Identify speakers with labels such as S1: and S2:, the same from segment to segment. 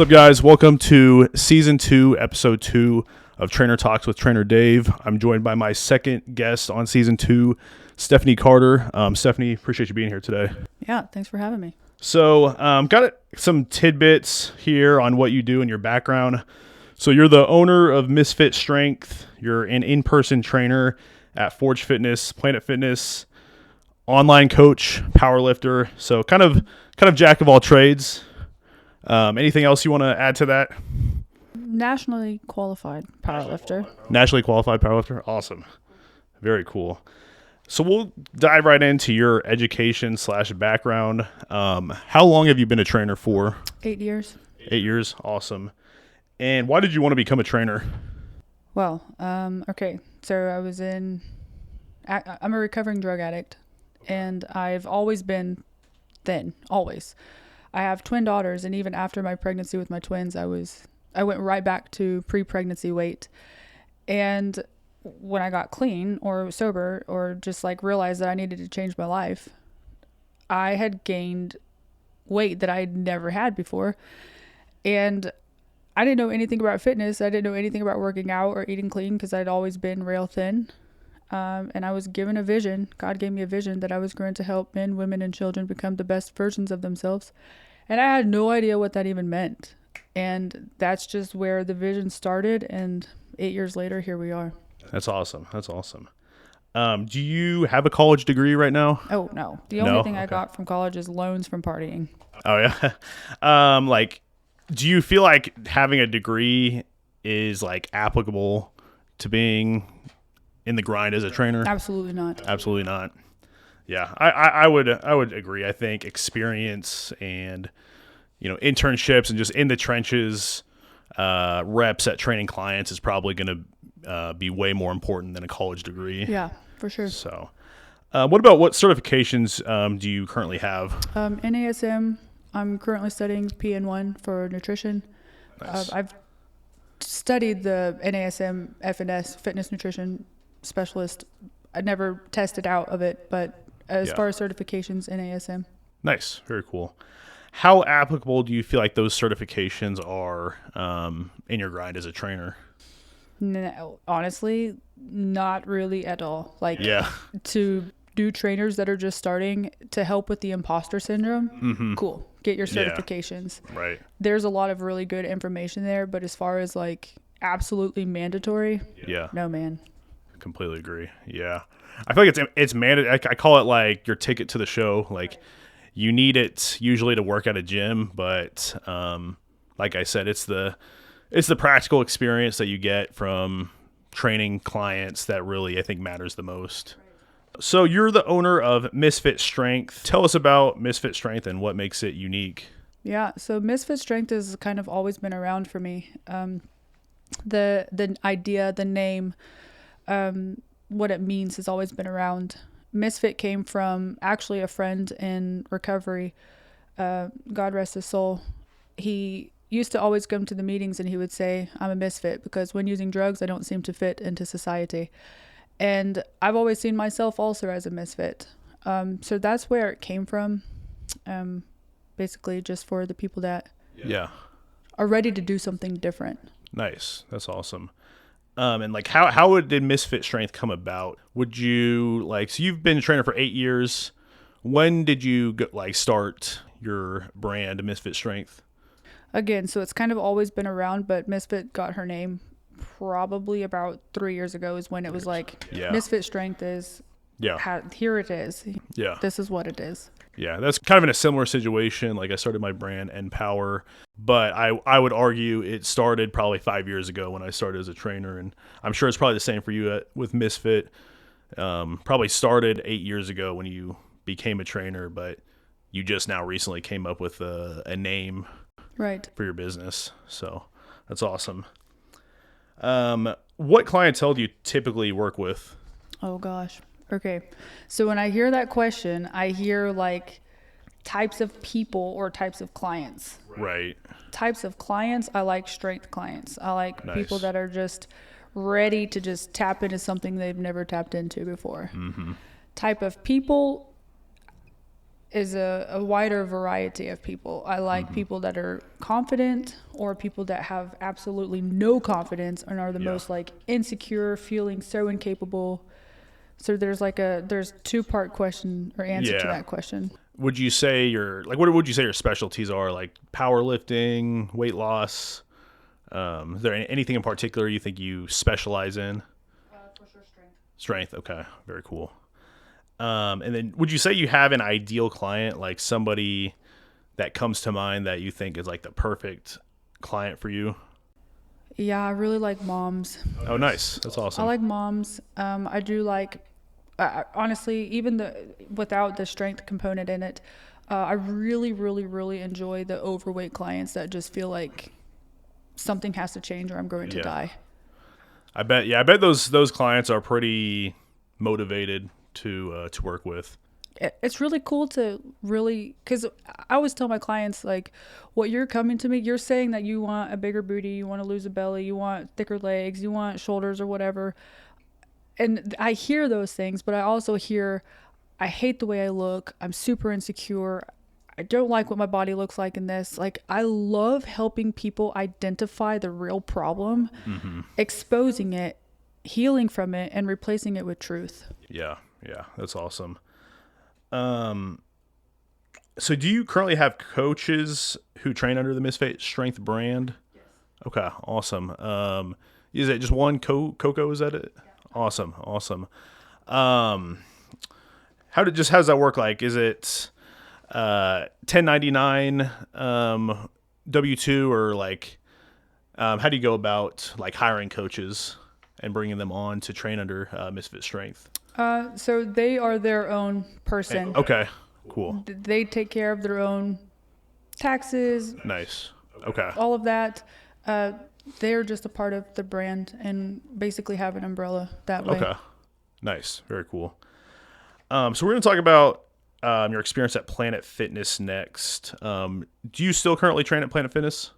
S1: What's up, guys? Welcome to Season 2, Episode 2 of Trainer Talks with Trainer Dave. I'm joined by my second guest on Season 2, Stephany Carter. Stephany, appreciate you being here today.
S2: Yeah, thanks for having me.
S1: So, got some tidbits here on what you do and your background. So, you're the owner of MissFitStrength. You're an in-person trainer at Forge Fitness, Planet Fitness, online coach, powerlifter. So, kind of jack of all trades. Anything else you want to add to that?
S2: Nationally qualified powerlifter.
S1: Nationally qualified powerlifter? Awesome. Very cool. So we'll dive right into your education / background. How long have you been a trainer for?
S2: 8 years.
S1: 8 years. Awesome. And why did you want to become a trainer?
S2: Well, okay. So I'm a recovering drug addict, and I've always been thin, always. I have twin daughters, and even after my pregnancy with my twins, I went right back to pre-pregnancy weight. And when I got clean or sober or just like realized that I needed to change my life, I had gained weight that I'd never had before. And I didn't know anything about fitness. I didn't know anything about working out or eating clean because I'd always been rail thin. And I was given a vision. God gave me a vision that I was going to help men, women, and children become the best versions of themselves. And I had no idea what that even meant. And that's just where the vision started. And 8 years later, here we are.
S1: That's awesome. Do you have a college degree right now?
S2: Oh, no. The only thing I got from college is loans from partying.
S1: Oh, yeah. Do you feel like having a degree is like applicable to being in the grind as a trainer?
S2: Absolutely not.
S1: Absolutely not. Yeah, I would agree. I think experience and, internships and just in the trenches, reps at training clients is probably going to be way more important than a college degree.
S2: Yeah, for sure.
S1: So, what certifications do you currently have?
S2: NASM. I'm currently studying PN1 for nutrition.
S1: Nice.
S2: I've studied the NASM FNS, fitness nutrition specialist. I never tested out of it, but as far as certifications, NASM.
S1: Nice. Very cool. How applicable do you feel like those certifications are in your grind as a trainer?
S2: No, honestly, not really at all. To do trainers that are just starting to help with the imposter syndrome, Cool. Get your certifications.
S1: Yeah. Right.
S2: There's a lot of really good information there, but as far as like absolutely mandatory, no, man.
S1: Completely agree. Yeah. I feel like it's mandatory. I call it like your ticket to the show. Like you need it usually to work at a gym, but like I said, it's the practical experience that you get from training clients that really I think matters the most. So you're the owner of MissFitStrength. Tell us about MissFitStrength and what makes it unique.
S2: Yeah, so MissFitStrength has kind of always been around for me. The idea, the name, what it means has always been around. Misfit came from actually a friend in recovery. God rest his soul. He used to always come to the meetings and he would say, I'm a misfit because when using drugs, I don't seem to fit into society. And I've always seen myself also as a misfit. So that's where it came from. Basically just for the people that are ready to do something different.
S1: Nice. That's awesome. And like how did MissFitStrength come about? Would you so you've been a trainer for 8 years. When did you start your brand MissFitStrength?
S2: Again, so it's kind of always been around, but Misfit got her name probably about 3 years ago is when it was MissFitStrength is here it is.
S1: Yeah.
S2: This is what it is.
S1: Yeah, that's kind of in a similar situation. Like I started my brand Empower, but I would argue it started probably 5 years ago when I started as a trainer, and I'm sure it's probably the same for you with Misfit. Probably started 8 years ago when you became a trainer, but you just now recently came up with a name for your business. So that's awesome. What clientele do you typically work with?
S2: Oh gosh. Okay. So when I hear that question, I hear like types of people or types of clients.
S1: Right.
S2: Types of clients, I like strength clients. I like people that are just ready to just tap into something they've never tapped into before. Mm-hmm. Type of people, is a wider variety of people. I like people that are confident, or people that have absolutely no confidence and are the most like insecure, feeling so incapable. So there's two-part question or answer to that question.
S1: Would you say what would you say your specialties are? Like powerlifting, weight loss? Is there anything in particular you think you specialize in?
S2: For sure, strength.
S1: Strength. Okay. Very cool. And then would you say you have an ideal client, like somebody that comes to mind that you think is like the perfect client for you?
S2: Yeah, I really like moms.
S1: Oh, nice. That's awesome.
S2: I like moms. I do like, honestly, even without the strength component in it, I really, really, really enjoy the overweight clients that just feel like something has to change or I'm going to die.
S1: I bet those clients are pretty motivated to work with.
S2: It's really cool to really, because I always tell my clients, like, what you're coming to me, you're saying that you want a bigger booty, you want to lose a belly, you want thicker legs, you want shoulders or whatever. And I hear those things, but I also hear, I hate the way I look. I'm super insecure. I don't like what my body looks like in this. Like, I love helping people identify the real problem, exposing it, healing from it, and replacing it with truth.
S1: Yeah, that's awesome. So do you currently have coaches who train under the MissFitStrength brand?
S2: Yes.
S1: Okay, awesome. Is it just one Coco? Is that it? Yeah. Awesome. How does that work? Like, is it 1099 W-2, or like how do you go about like hiring coaches and bringing them on to train under MissFitStrength?
S2: So they are their own person.
S1: Okay, cool.
S2: They take care of their own taxes.
S1: Nice. Okay.
S2: All of that. They're just a part of the brand and basically have an umbrella that way.
S1: Okay. Nice. Very cool. So we're going to talk about your experience at Planet Fitness next. Do you still currently train at Planet Fitness?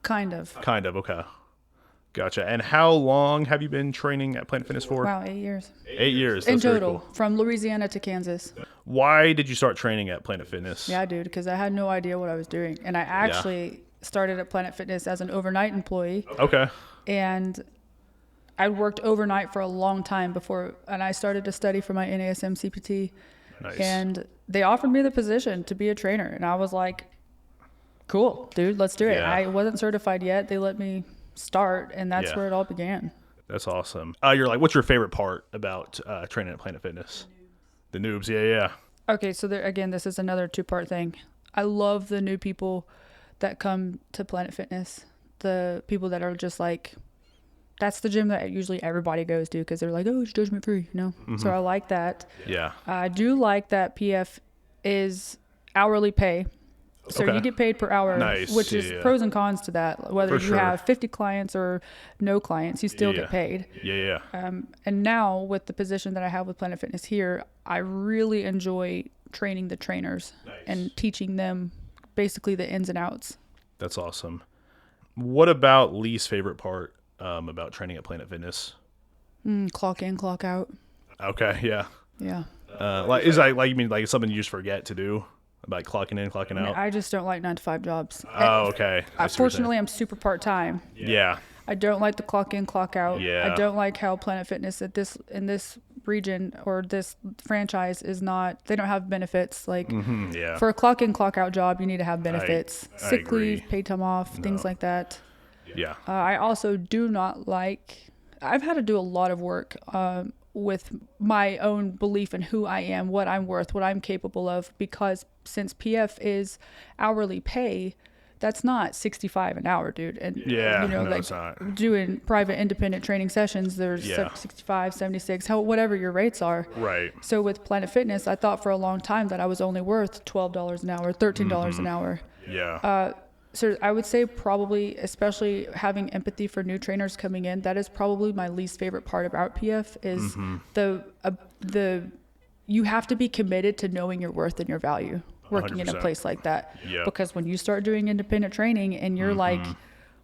S2: Kind of.
S1: Okay. Gotcha. And how long have you been training at Planet Fitness for?
S2: Wow, 8 years.
S1: 8 years.
S2: In
S1: That's very
S2: total,
S1: cool.
S2: from Louisiana to Kansas.
S1: Why did you start training at Planet Fitness?
S2: Yeah, dude, because I had no idea what I was doing. And I actually started at Planet Fitness as an overnight employee.
S1: Okay.
S2: And I worked overnight for a long time and I started to study for my NASM CPT.
S1: Nice.
S2: And they offered me the position to be a trainer. And I was like, cool, dude, let's do it.
S1: Yeah.
S2: I wasn't certified yet. They let me start, and that's where it all began.
S1: That's awesome. You're like, what's your favorite part about training at Planet Fitness? The noobs. Yeah.
S2: Okay, so again, this is another two-part thing. I love the new people that come to Planet Fitness. The people that are just like, that's the gym that usually everybody goes to because they're like, oh, it's judgment free, you know? So I like that.
S1: Yeah.
S2: I do like that PF is hourly pay. So you get paid per hour, which is pros and cons to that. Whether you have 50 clients or no clients, you still get paid.
S1: Yeah.
S2: And now with the position that I have with Planet Fitness here, I really enjoy training the trainers and teaching them basically the ins and outs.
S1: That's awesome. What about Lee's favorite part about training at Planet Fitness?
S2: Clock in, clock out.
S1: Okay, yeah.
S2: Yeah.
S1: You mean like something you just forget to do? About clocking in, clocking out?
S2: I just don't like 9-to-5 jobs.
S1: Oh, okay.
S2: Fortunately, I'm super part-time.
S1: Yeah.
S2: I don't like the clock in, clock out.
S1: Yeah.
S2: I don't like how Planet Fitness in this region or this franchise they don't have benefits. Like for a clock in, clock out job, you need to have benefits. Sick leave, paid time off, things like that.
S1: Yeah.
S2: I also do not like, I've had to do a lot of work with my own belief in who I am, what I'm worth, what I'm capable of, because since PF is hourly pay, that's not $65 an hour, dude. And
S1: it's not.
S2: Doing private independent training sessions, there's 65, 76, whatever your rates are.
S1: Right.
S2: So with Planet Fitness, I thought for a long time that I was only worth $12 an hour, $13 an hour.
S1: Yeah.
S2: So I would say probably, especially having empathy for new trainers coming in, that is probably my least favorite part about PF is the you have to be committed to knowing your worth and your value working 100%. In a place like that.
S1: Yeah.
S2: Because when you start doing independent training and you're like,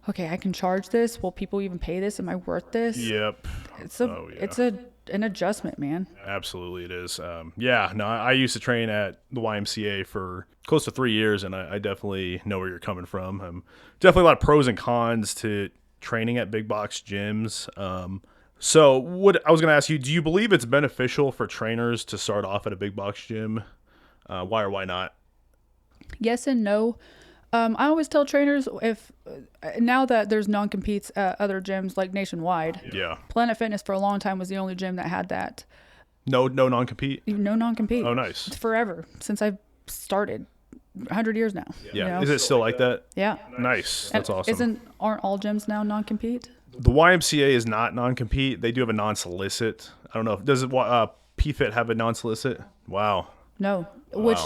S2: okay, I can charge this. Will people even pay this? Am I worth this?
S1: Yep.
S2: It's an adjustment, man.
S1: Absolutely, it is. Yeah, no, I used to train at the YMCA for close to 3 years, and I definitely know where you're coming from. Definitely a lot of pros and cons to training at big box gyms. So what I was going to ask you, do you believe it's beneficial for trainers to start off at a big box gym? Why or why not?
S2: Yes and no. I always tell trainers if now that there's non-competes at other gyms like nationwide.
S1: Yeah.
S2: Planet Fitness for a long time was the only gym that had that.
S1: No non-compete?
S2: No non-compete.
S1: Oh, nice.
S2: It's forever since I've started. 100 years now.
S1: Yeah.
S2: You know?
S1: Is it still like that?
S2: Yeah.
S1: Nice. That's awesome.
S2: Aren't all gyms now non-compete?
S1: The YMCA is not non-compete. They do have a non-solicit. I don't know. Does it PFIT have a non-solicit? Wow.
S2: No.
S1: Wow.
S2: Which,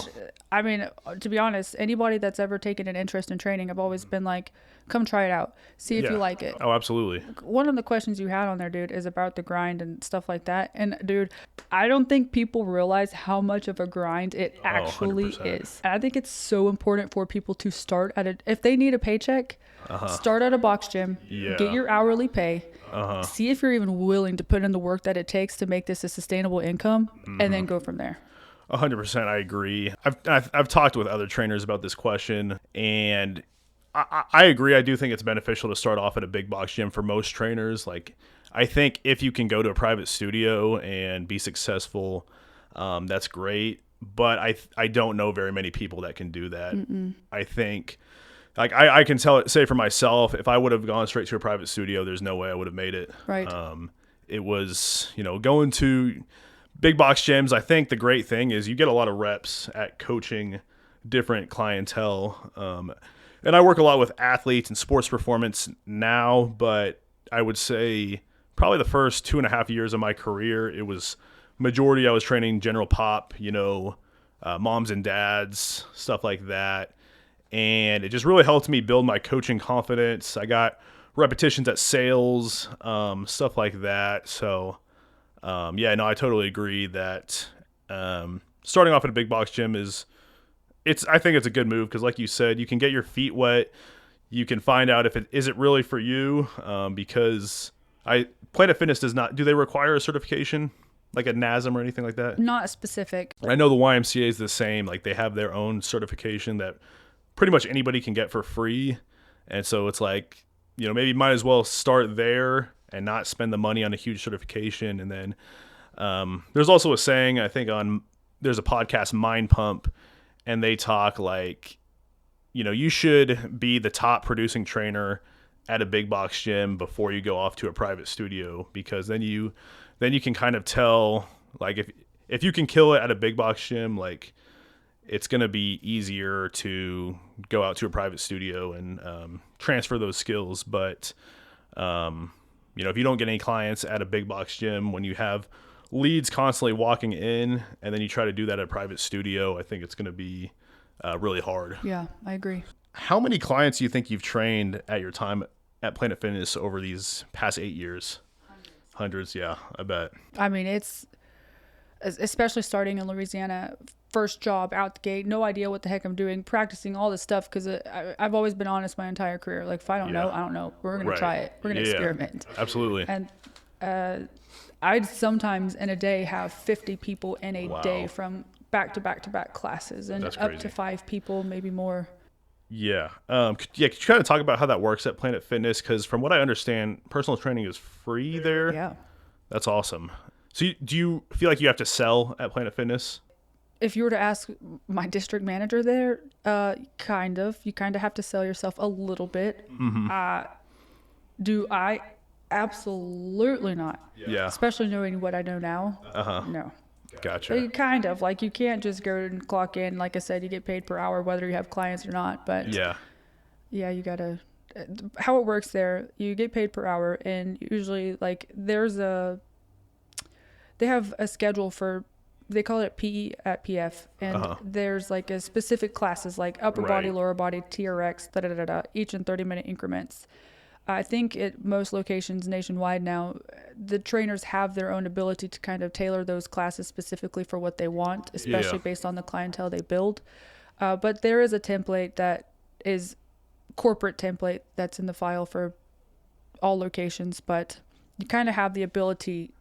S2: I mean, to be honest, anybody that's ever taken an interest in training, I've always been like, come try it out. See if you like it.
S1: Oh, absolutely.
S2: One of the questions you had on there, dude, is about the grind and stuff like that. And, dude, I don't think people realize how much of a grind it actually is. And I think it's so important for people to start if they need a paycheck, start at a box gym, get your hourly pay, see if you're even willing to put in the work that it takes to make this a sustainable income, and then go from there.
S1: 100%, I agree. I've talked with other trainers about this question, and I agree. I do think it's beneficial to start off at a big box gym for most trainers. Like, I think if you can go to a private studio and be successful, that's great. But I don't know very many people that can do that. I think, like, I can say for myself, if I would have gone straight to a private studio, there's no way I would have made it.
S2: Right.
S1: It was, going to big box gyms. I think the great thing is you get a lot of reps at coaching different clientele. And I work a lot with athletes and sports performance now, but I would say probably the first 2.5 years of my career, it was majority I was training general pop, moms and dads, stuff like that. And it just really helped me build my coaching confidence. I got repetitions at sales, stuff like that. So, I totally agree that starting off at a big box gym I think it's a good move because, like you said, you can get your feet wet. You can find out if is it really for you, because Planet Fitness do they require a certification, like a NASM or anything like that?
S2: Not specific.
S1: I know the YMCA is the same. Like, they have their own certification that pretty much anybody can get for free. And so it's like, maybe you might as well start there and not spend the money on a huge certification. And then there's also a saying, I think there's a podcast, Mind Pump, and they talk like, you should be the top producing trainer at a big box gym before you go off to a private studio, because then you can kind of tell, like, if you can kill it at a big box gym, like, it's going to be easier to go out to a private studio and transfer those skills. But, if you don't get any clients at a big box gym, when you have leads constantly walking in and then you try to do that at a private studio, I think it's going to be really hard.
S2: Yeah, I agree.
S1: How many clients do you think you've trained at your time at Planet Fitness over these past 8 years? Hundreds, yeah, I bet.
S2: I mean, it's especially starting in Louisiana, first job out the gate, no idea what the heck I'm doing, practicing all this stuff because I've always been honest my entire career. Like, if I don't know, I don't know. We're going to try it. We're going to experiment.
S1: Absolutely.
S2: And I'd sometimes in a day have 50 people in a day from back to back to back classes, and up to 5 people, maybe more. Yeah.
S1: Could you kind of talk about how that works at Planet Fitness? Because from what I understand, personal training is free there.
S2: Yeah.
S1: That's awesome. So do you feel like you have to sell at Planet Fitness?
S2: If you were to ask my district manager there, kind of. You kind of have to sell yourself a little bit. Mm-hmm. Do I? Absolutely not.
S1: Yeah.
S2: Especially knowing what I know now. No.
S1: Gotcha.
S2: Kind of. Like, you can't just go and clock in. Like I said, you get paid per hour whether you have clients or not. But yeah, you got to. How it works there, you get paid per hour, and usually, like, they have a schedule for, they call it PE at PF, and there's like a specific classes like upper body, lower body, TRX, each in 30-minute increments. I think at most locations nationwide now, the trainers have their own ability to kind of tailor those classes specifically for what they want, especially based on the clientele they build. But there is a template that is corporate template that's in the file for all locations, but you kind of have the ability,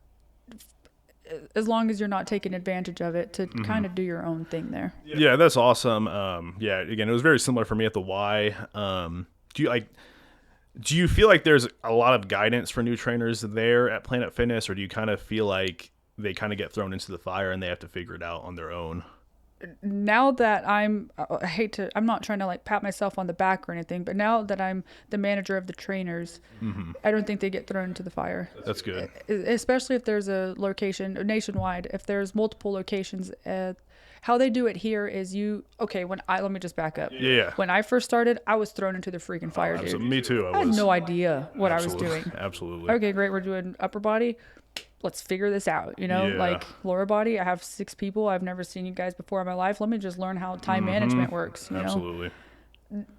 S2: as long as you're not taking advantage of it, to kind of do your own thing there.
S1: Yeah, that's awesome. Yeah, again, it was very similar for me at the Y. Do you feel like there's a lot of guidance for new trainers there at Planet Fitness, or do you kind of feel like they kind of get thrown into the fire and they have to figure it out on their own?
S2: Now that I'm not trying to like pat myself on the back or anything, but now that I'm the manager of the trainers, I don't think they get thrown into the fire.
S1: That's good.
S2: Especially if there's a location nationwide, if there's multiple locations. How they do it here is let me just back up.
S1: Yeah.
S2: When I first started, I was thrown into the freaking fire, dude.
S1: Me too.
S2: I had no idea what
S1: Absolutely.
S2: I was doing.
S1: Absolutely.
S2: Okay, great. We're doing upper body. Let's figure this out. Like lower body. I have 6 people. I've never seen you guys before in my life. Let me just learn how time management works.
S1: Absolutely.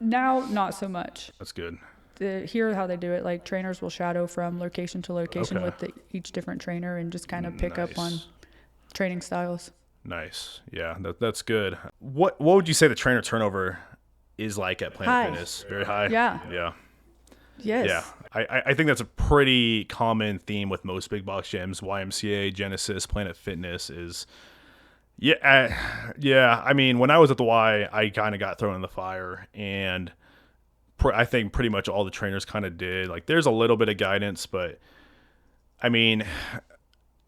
S2: Now, not so much.
S1: That's good.
S2: Here, how they do it, like trainers will shadow from location to location with each different trainer and just kind of pick up on training styles.
S1: Nice. Yeah, that's good. What would you say the trainer turnover is like at Planet Fitness? Very high?
S2: Yeah.
S1: Yeah.
S2: Yes.
S1: Yeah. I think that's a pretty common theme with most big box gyms. YMCA, Genesis, Planet Fitness is... Yeah. I mean, when I was at the Y, I kind of got thrown in the fire, and I think pretty much all the trainers kind of did. Like, there's a little bit of guidance, but I mean...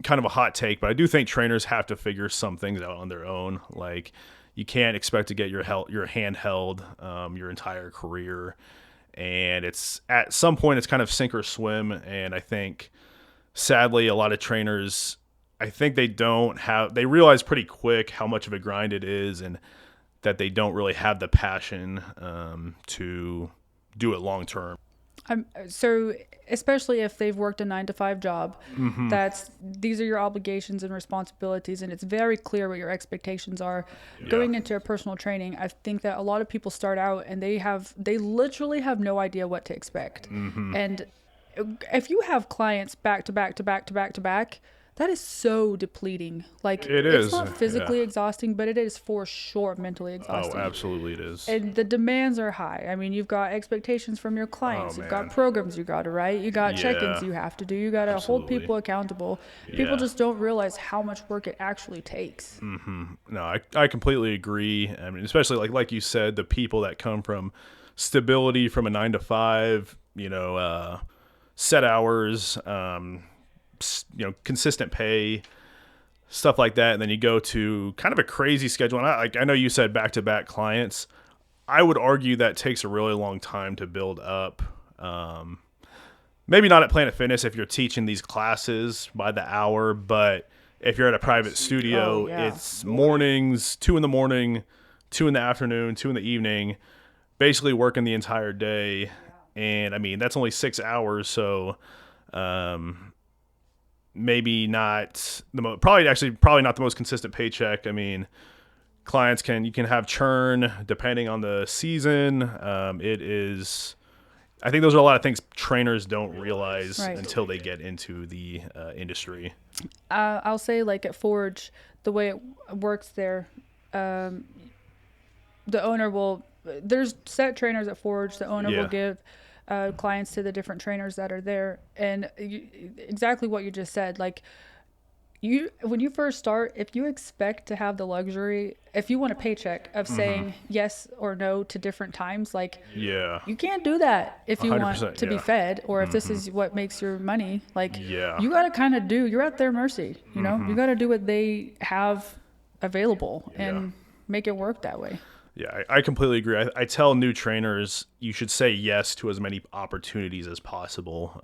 S1: kind of a hot take, but I do think trainers have to figure some things out on their own. Like, you can't expect to get your hand held your entire career, and it's at some point it's kind of sink or swim. And I think sadly a lot of trainers, I think they realize pretty quick how much of a grind it is, and that they don't really have the passion to do it long term.
S2: So especially if they've worked a 9-to-5 job, these are your obligations and responsibilities, and it's very clear what your expectations are. Going into a personal training, I think that a lot of people start out and they literally have no idea what to expect. And if you have clients back to back to back to back to back, that is so depleting. Like, it's not physically exhausting, but it is for sure mentally exhausting.
S1: Oh, absolutely it is.
S2: And the demands are high. I mean, you've got expectations from your clients. You've got programs you got to write. You got check-ins you have to do. You got to hold people accountable. People just don't realize how much work it actually takes.
S1: No, I completely agree. I mean, especially like you said, the people that come from stability from a 9-to-5, set hours, consistent pay, stuff like that, and then you go to kind of a crazy schedule. And I know you said back-to-back clients. I would argue that takes a really long time to build up. Maybe not at Planet Fitness if you're teaching these classes by the hour, but if you're at a private studio, it's mornings, 2 in the morning, 2 in the afternoon, 2 in the evening, basically working the entire day. And I mean, that's only 6 hours, so maybe not probably not the most consistent paycheck. I mean, clients you can have churn depending on the season. I think those are a lot of things trainers don't realize until they get into the industry.
S2: I'll say, like at Forge, the way it works there, the owner there's set trainers at Forge. The owner will give clients to the different trainers that are there, and exactly what you just said. Like, when you first start, if you expect to have the luxury, if you want a paycheck of saying yes or no to different times, like, you can't do that if you want to be fed, or if this is what makes your money. Like, you got to kind of you're at their mercy. You got to do what they have available and make it work that way.
S1: Yeah, I completely agree. I tell new trainers you should say yes to as many opportunities as possible.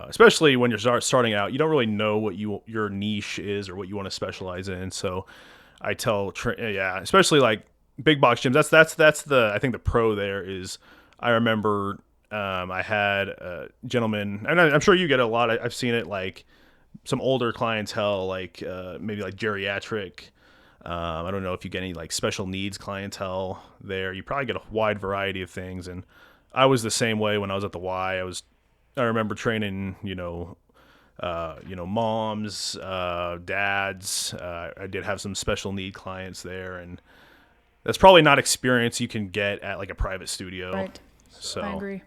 S1: Especially when you're starting out, you don't really know what your niche is or what you want to specialize in. So I tell, especially like big box gyms. That's I think the pro there is. I remember I had a gentleman, and I'm sure you get a lot. I've seen it, like some older clientele, like maybe like geriatric. I don't know if you get any like special needs clientele there. You probably get a wide variety of things, and I was the same way when I was at the Y. I remember training, moms, dads. I did have some special need clients there, and that's probably not experience you can get at like a private studio.
S2: Right.
S1: So
S2: I agree.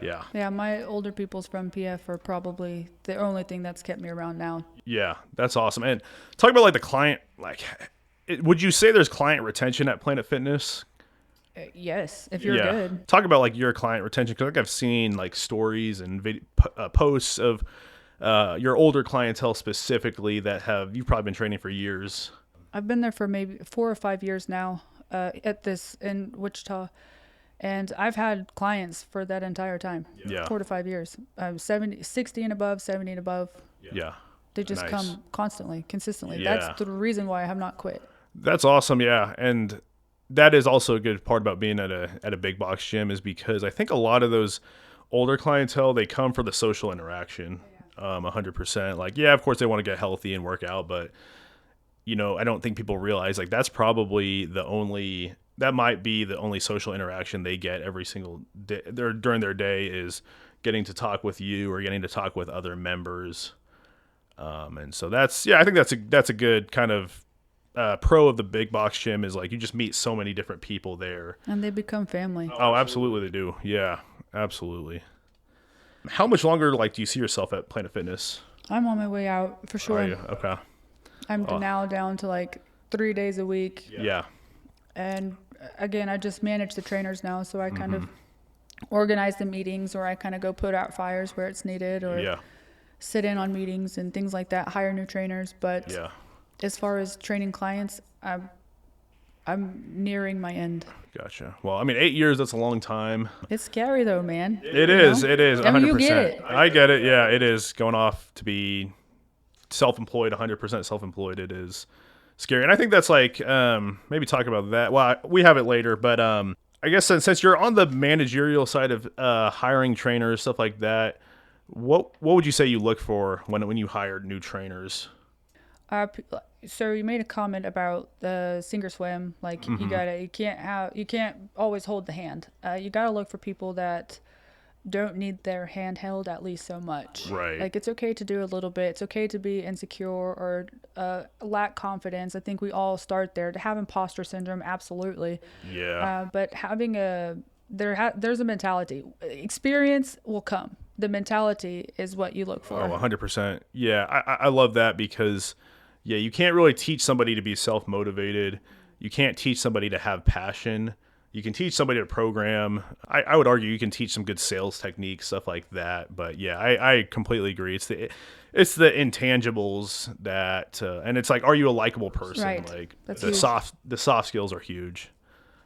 S1: Yeah.
S2: Yeah, my older people's from PF are probably the only thing that's kept me around now.
S1: Yeah, that's awesome. And talk about like the client, like, would you say there's client retention at Planet Fitness?
S2: Yes, if you're good.
S1: Talk about like your client retention, because like I've seen like stories and posts of your older clientele specifically that you've probably been training for years.
S2: I've been there for maybe 4 or 5 years now at this in Wichita. And I've had clients for that entire time.
S1: Yeah.
S2: 4 to 5 years. 60 and above, 70 and above.
S1: Yeah.
S2: They just come constantly, consistently.
S1: Yeah.
S2: That's the reason why I have not quit.
S1: That's awesome. Yeah. And that is also a good part about being at a big box gym, is because I think a lot of those older clientele, they come for the social interaction. 100%. Like, yeah, of course they want to get healthy and work out, but you know, I don't think people realize like that's probably that might be the only social interaction they get every single day during their day, is getting to talk with you or getting to talk with other members. And so I think that's a good kind of pro of the big box gym, is like you just meet so many different people there.
S2: And they become family.
S1: Oh, absolutely they do. Yeah, absolutely. How much longer like do you see yourself at Planet Fitness?
S2: I'm on my way out for sure.
S1: Are you? Okay.
S2: I'm now down to like 3 days a week.
S1: Yeah.
S2: And again, I just manage the trainers now, so I kind of organize the meetings, or I kind of go put out fires where it's needed, or sit in on meetings and things like that, hire new trainers. But as far as training clients, I'm nearing my end.
S1: Gotcha. Well, I mean, 8 years, that's a long time.
S2: It's scary though, man.
S1: It is. It is 100%.
S2: I mean, you get it.
S1: I get it. Yeah, it is. Going off to be self-employed, 100% self-employed, it is scary. And I think that's like, maybe talk about that. Well, we have it later, but I guess since you're on the managerial side of hiring trainers, stuff like that, what would you say you look for when you hire new trainers?
S2: So you made a comment about the sink or swim. Like you can't always hold the hand. You gotta look for people that don't need their hand held at least so much.
S1: Right.
S2: Like it's okay to do a little bit. It's okay to be insecure or lack confidence. I think we all start there. To have imposter syndrome, absolutely.
S1: Yeah.
S2: But having there's a mentality. Experience will come. The mentality is what you look for.
S1: Oh, 100%. Yeah, I love that, because you can't really teach somebody to be self-motivated. You can't teach somebody to have passion. You can teach somebody to program. I would argue you can teach some good sales techniques, stuff like that. But yeah, I completely agree. It's the intangibles that, and it's like, are you a likable person?
S2: Right.
S1: Like
S2: That's
S1: the
S2: huge.
S1: the soft skills are huge,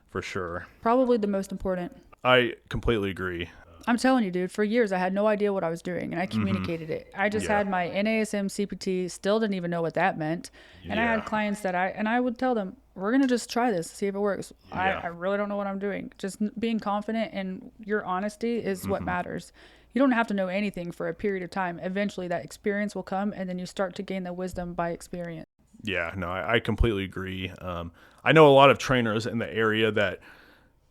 S1: for sure.
S2: Probably the most important.
S1: I completely agree.
S2: I'm telling you, dude, for years I had no idea what I was doing, and I communicated it. I just had my NASM CPT, still didn't even know what that meant. And I had clients that I would tell them, we're going to just try this, see if it works. I really don't know what I'm doing. Just being confident and your honesty is what matters. You don't have to know anything for a period of time. Eventually that experience will come, and then you start to gain the wisdom by experience.
S1: Yeah, no, I completely agree. I know a lot of trainers in the area that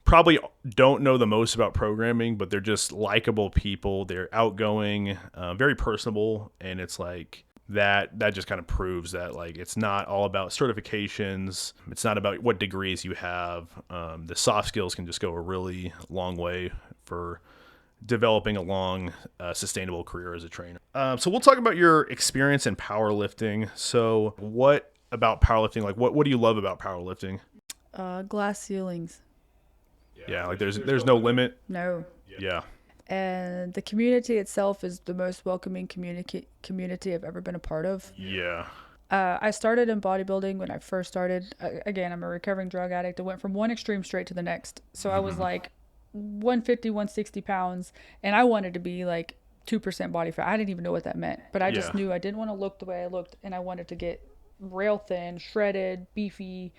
S1: probably don't know the most about programming, but they're just likable people. They're outgoing, very personable, and it's like that just kind of proves that like it's not all about certifications. It's not about what degrees you have. The soft skills can just go a really long way for developing a long, sustainable career as a trainer. So we'll talk about your experience in powerlifting. So what about powerlifting? Like what do you love about powerlifting?
S2: Glass ceilings.
S1: Yeah, like there's no limit.
S2: No.
S1: Yeah.
S2: And the community itself is the most welcoming community I've ever been a part of.
S1: Yeah.
S2: I started in bodybuilding when I first started. Again, I'm a recovering drug addict. I went from one extreme straight to the next. So I was like 150, 160 pounds, and I wanted to be like 2% body fat. I didn't even know what that meant, but I just knew I didn't want to look the way I looked, and I wanted to get rail thin, shredded, beefy,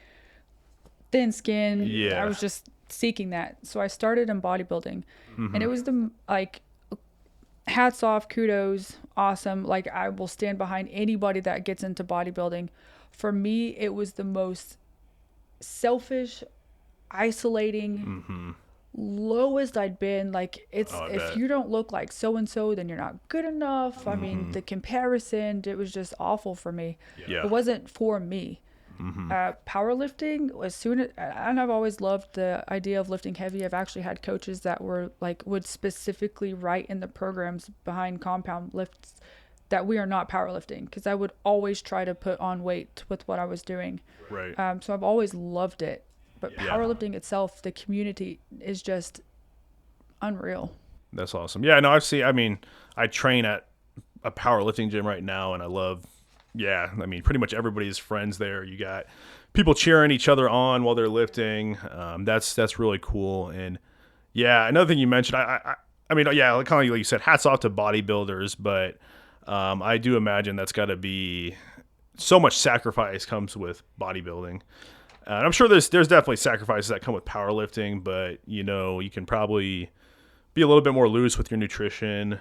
S2: thin skin.
S1: Yeah.
S2: I was just seeking that. So I started in bodybuilding, and it was hats off, kudos, awesome. Like I will stand behind anybody that gets into bodybuilding. For me, it was the most selfish, isolating, lowest I'd been. Like if you don't look like so-and-so, then you're not good enough. I mean, the comparison, it was just awful for me.
S1: Yeah.
S2: It wasn't for me. Powerlifting, and I've always loved the idea of lifting heavy. I've actually had coaches that were like, would specifically write in the programs behind compound lifts that we are not powerlifting, because I would always try to put on weight with what I was doing.
S1: Right.
S2: So I've always loved it. But powerlifting itself, the community is just unreal.
S1: That's awesome. Yeah, no, I train at a powerlifting gym right now, and I love, pretty much everybody's friends there. You got people cheering each other on while they're lifting. That's really cool. And yeah, another thing you mentioned, kind of like you said, hats off to bodybuilders, but I do imagine that's got to be so much sacrifice comes with bodybuilding. And I'm sure there's definitely sacrifices that come with powerlifting, but you can probably be a little bit more loose with your nutrition.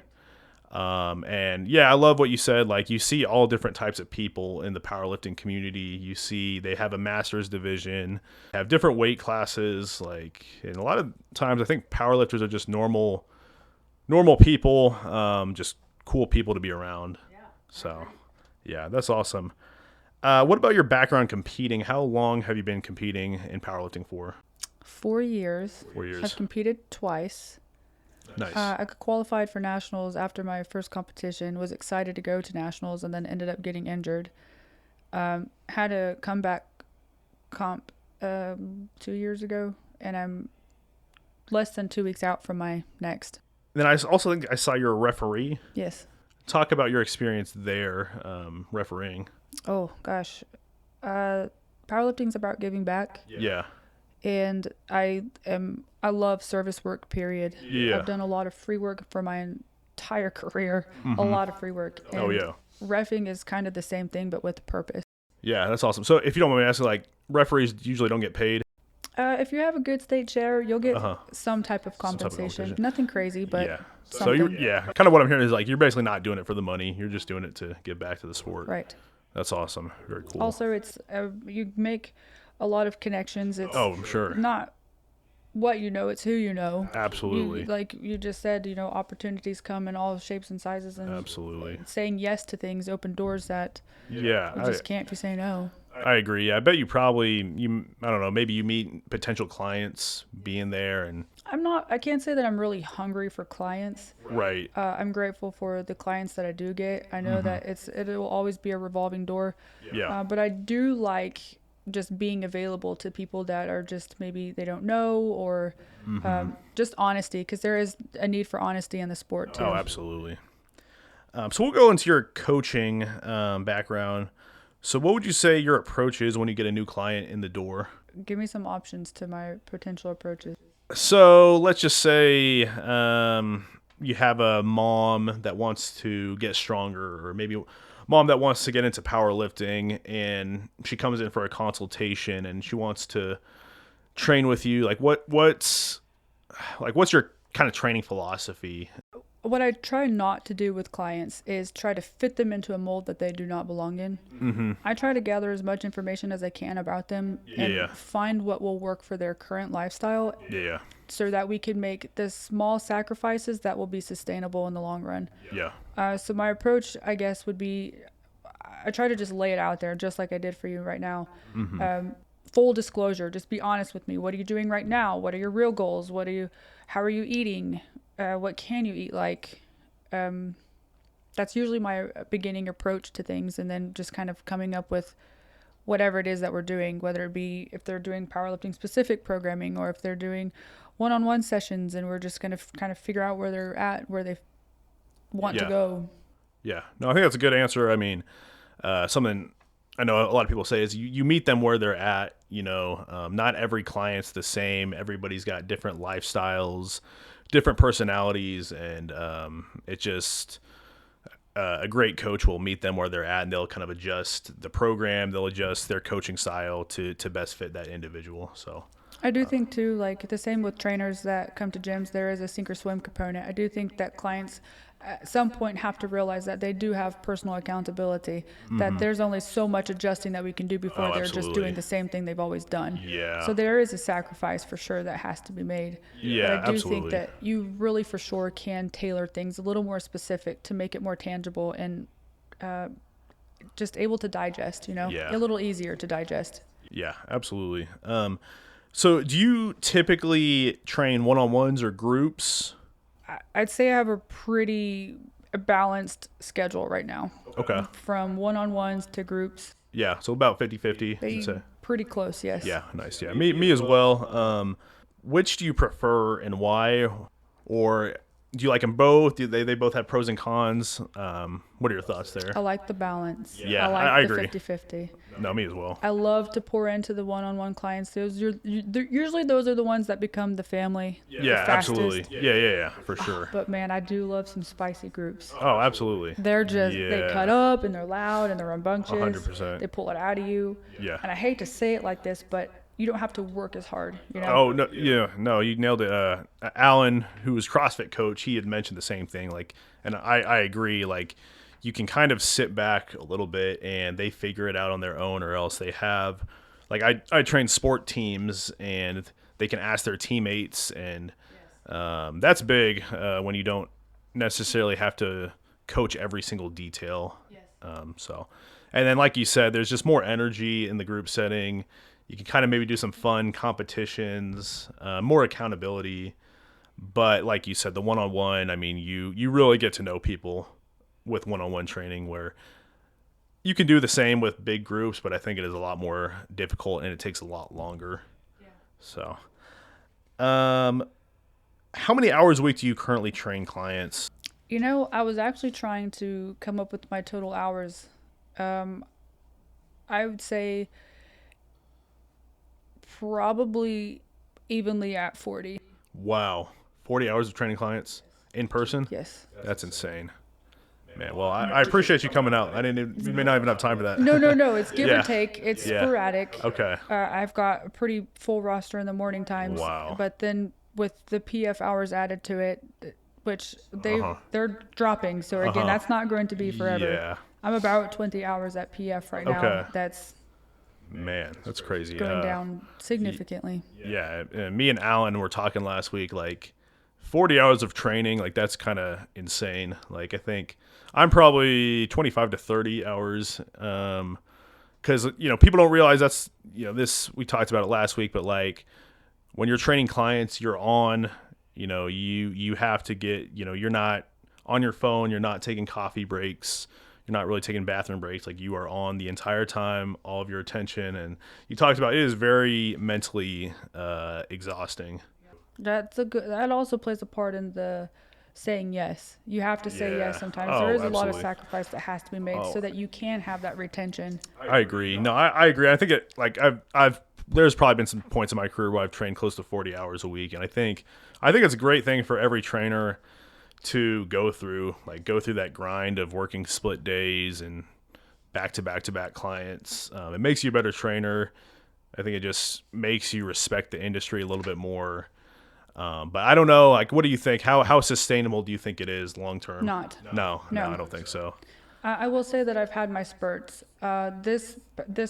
S1: And yeah, I love what you said. Like, you see all different types of people in the powerlifting community. You see they have a master's division, have different weight classes. Like, and a lot of times I think powerlifters are just normal people, just cool people to be around.
S2: Yeah.
S1: So yeah, that's awesome. What about your background competing? How long have you been competing in powerlifting for?
S2: 4 years.
S1: 4 years.
S2: I've competed twice.
S1: Nice.
S2: I qualified for nationals after my first competition, was excited to go to nationals, and then ended up getting injured. Had a comeback comp 2 years ago, and I'm less than 2 weeks out from my next.
S1: Then I also think I saw you're a referee.
S2: Yes.
S1: Talk about your experience there, refereeing.
S2: Oh, gosh. Powerlifting's about giving back.
S1: Yeah.
S2: And I love service work, period.
S1: Yeah.
S2: I've done a lot of free work for my entire career. A lot of free work. And
S1: Oh, yeah.
S2: reffing is kind of the same thing, but with purpose.
S1: Yeah, that's awesome. So if you don't mind me asking, like, referees usually don't get paid?
S2: If you have a good state share, you'll get some type of
S1: Some type of
S2: compensation. Nothing crazy, but
S1: yeah. So
S2: something.
S1: kind of what I'm hearing is, like, you're basically not doing it for the money. You're just doing it to give back to the sport.
S2: Right.
S1: That's awesome. Very cool.
S2: Also, it's you make a lot of connections. It's
S1: I'm sure.
S2: not what you know, it's who you know.
S1: Absolutely.
S2: Like you just said, opportunities come in all shapes and sizes, and
S1: Absolutely.
S2: saying yes to things open doors that
S1: Yeah.
S2: you just can't if you say no.
S1: I agree. I bet you probably, I don't know, maybe you meet potential clients being there and.
S2: I can't say that I'm really hungry for clients.
S1: Right.
S2: I'm grateful for the clients that I do get. I know that it will always be a revolving door.
S1: Yeah.
S2: But I do like just being available to people that are just, maybe they don't know, or just honesty, because there is a need for honesty in the sport too.
S1: Oh, absolutely. So we'll go into your coaching background. So what would you say your approach is when you get a new client in the door?
S2: Give me some options to my potential approaches.
S1: So let's just say you have a mom that wants to get stronger, or maybe a mom that wants to get into powerlifting, and she comes in for a consultation and she wants to train with you. Like what's your kind of training philosophy?
S2: What I try not to do with clients is try to fit them into a mold that they do not belong in.
S1: Mm-hmm.
S2: I try to gather as much information as I can about them and find what will work for their current lifestyle, so that we can make the small sacrifices that will be sustainable in the long run.
S1: Yeah.
S2: So my approach, I guess, would be, I try to just lay it out there, just like I did for you right now. Full disclosure, just be honest with me. What are you doing right now? What are your real goals? How are you eating? What can you eat? Like, that's usually my beginning approach to things, and then just kind of coming up with whatever it is that we're doing, whether it be if they're doing powerlifting specific programming, or if they're doing one-on-one sessions, and we're just going to kind of figure out where they're at, where they want to go.
S1: Yeah. No, I think that's a good answer. I mean, something I know a lot of people say is you meet them where they're at. Not every client's the same. Everybody's got different lifestyles, different personalities, and it just a great coach will meet them where they're at, and they'll kind of adjust the program, they'll adjust their coaching style to best fit that individual. So
S2: I do think too, like the same with trainers that come to gyms, there is a sink or swim component. I do think that clients at some point have to realize that they do have personal accountability, that there's only so much adjusting that we can do before they're just doing the same thing they've always done.
S1: Yeah.
S2: So there is a sacrifice for sure that has to be made.
S1: Yeah,
S2: but I do think that you really for sure can tailor things a little more specific to make it more tangible and just able to digest,
S1: Yeah.
S2: a little easier to digest.
S1: Yeah, absolutely. So do you typically train one-on-ones or groups?
S2: I'd say I have a pretty balanced schedule right now,
S1: Okay.
S2: from one-on-ones to groups.
S1: Yeah, so about 50-50, you'd
S2: They
S1: say.
S2: pretty close, yes.
S1: Yeah, nice. Yeah, me as well. Which do you prefer and why? Or do you like them both? Do they both have pros and cons? What are your thoughts there?
S2: I like the balance.
S1: Yeah,
S2: I like
S1: I
S2: the
S1: agree.
S2: 50-50.
S1: No, me as well.
S2: I love to pour into the one-on-one clients. Usually those are the ones that become the family.
S1: Yeah,
S2: the fastest.
S1: absolutely. Yeah, for sure.
S2: But man, I do love some spicy groups.
S1: Oh, absolutely.
S2: They're just,
S1: Yeah.
S2: they cut up and they're loud and they're rambunctious.
S1: 100%.
S2: They pull it out of you.
S1: Yeah.
S2: And I hate to say it like this, but you don't have to work as hard,
S1: Oh, no, yeah, no, you nailed it. Alan, who was CrossFit coach, he had mentioned the same thing. Like, and I agree. Like, you can kind of sit back a little bit and they figure it out on their own, or else they have, like, I train sport teams and they can ask their teammates, and that's big when you don't necessarily have to coach every single detail. So, and then like you said, there's just more energy in the group setting. You can kind of maybe do some fun competitions, more accountability. But like you said, the one-on-one, I mean, you really get to know people with one-on-one training, where you can do the same with big groups, but I think it is a lot more difficult and it takes a lot longer. Yeah. So, how many hours a week do you currently train clients?
S2: I was actually trying to come up with my total hours. I would say probably evenly at 40.
S1: Wow. 40 hours of training clients in person?
S2: Yes.
S1: That's insane. Man, well, I appreciate you coming out. You may not even have time for that.
S2: No. It's give
S1: Yeah.
S2: or take. It's
S1: Yeah.
S2: sporadic.
S1: Okay.
S2: I've got a pretty full roster in the morning times.
S1: Wow.
S2: But then with the PF hours added to it, which they're dropping. So again, that's not going to be forever.
S1: Yeah.
S2: I'm about 20 hours at PF right now.
S1: Okay.
S2: That's
S1: Man, that's crazy.
S2: going down significantly.
S1: Yeah, me and Alan were talking last week, like 40 hours of training, like that's kind of insane. Like I think I'm probably 25 to 30 hours, because people don't realize that's this, we talked about it last week, but like when you're training clients, you're on, you have to get, you're not on your phone, you're not taking coffee breaks, you're not really taking bathroom breaks. Like you are on the entire time, all of your attention. And you talked about it is very mentally exhausting.
S2: That also plays a part in the saying yes. You have to say yes sometimes.
S1: Oh,
S2: there is a lot of
S1: absolutely.
S2: sacrifice that has to be made so that you can have that retention.
S1: I agree. No, I agree. I think there's probably been some points in my career where I've trained close to 40 hours a week. And I think it's a great thing for every trainer to go through that grind of working split days and back to back clients. It makes you a better trainer. I think it just makes you respect the industry a little bit more. But I don't know, like, what do you think? How sustainable do you think it is long term?
S2: Not.
S1: No, I don't think so.
S2: I will say that I've had my spurts. This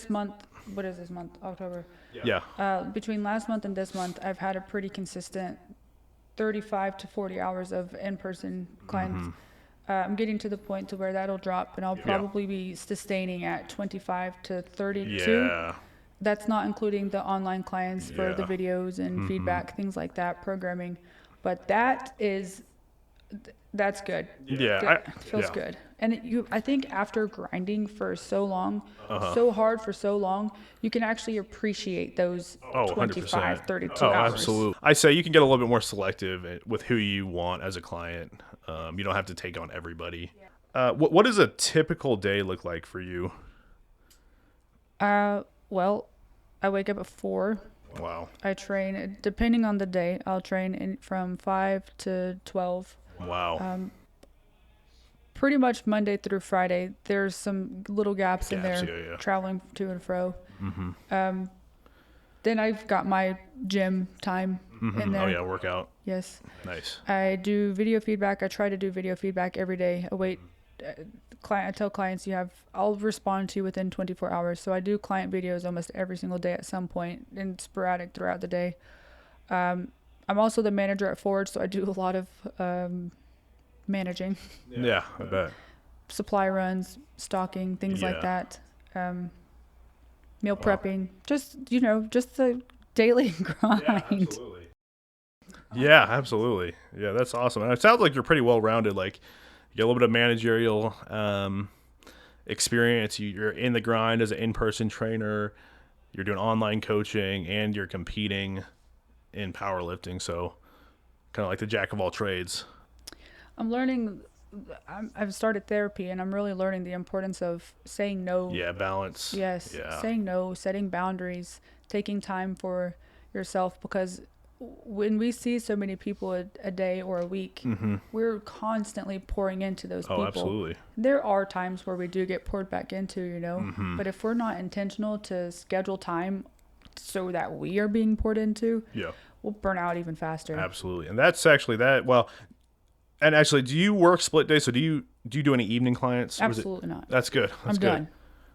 S2: month, what is this month? October.
S1: Yeah.
S2: Between last month and this month, I've had a pretty consistent 35 to 40 hours of in-person clients. I'm getting to the point to where that'll drop, and I'll probably be sustaining at 25 to 32.
S1: Yeah.
S2: That's not including the online clients for the videos and feedback, things like that, programming. But that's good.
S1: Yeah.
S2: It feels good. And I think after grinding for so long, so hard for so long, you can actually appreciate those 25, 32 hours.
S1: Absolutely. I say you can get a little bit more selective with who you want as a client. You don't have to take on everybody. What does a typical day look like for you?
S2: Well, I wake up at 4.
S1: Wow.
S2: I train, depending on the day, I'll train from 5 to 12.
S1: Wow.
S2: Pretty much Monday through Friday. There's some little gaps in there, traveling to and fro. Then I've got my gym time in there.
S1: Oh, yeah, workout.
S2: Yes.
S1: Nice.
S2: I do video feedback. I try to do video feedback every day. I tell clients I'll respond to you within 24 hours. So I do client videos almost every single day at some point, and sporadic throughout the day. I'm also the manager at Forge, so I do a lot of managing.
S1: Yeah, I bet.
S2: supply runs, stocking, things like
S1: Yeah.
S2: that. Meal
S1: Wow.
S2: prepping, just just the daily
S1: Yeah,
S2: grind.
S1: absolutely. Yeah, absolutely. Yeah, that's awesome. And it sounds like you're pretty well rounded. Like you get a little bit of managerial experience. You're in the grind as an in-person trainer. You're doing online coaching, and you're competing in powerlifting. So kind of like the jack of all trades.
S2: I'm learning. I've started therapy, and I'm really learning the importance of saying no.
S1: Yeah, balance.
S2: Yes,
S1: Yeah.
S2: saying no, setting boundaries, taking time for yourself, because when we see so many people a day or a week, we're constantly pouring into those
S1: Oh,
S2: people.
S1: absolutely.
S2: There are times where we do get poured back into, but if we're not intentional to schedule time so that we are being poured into,
S1: Yeah,
S2: we'll burn out even faster.
S1: absolutely. And that's actually that. Well, and actually, do you work split days? So do you do any evening clients? Or is it?
S2: Absolutely not.
S1: That's good.
S2: I'm
S1: That's good.
S2: done.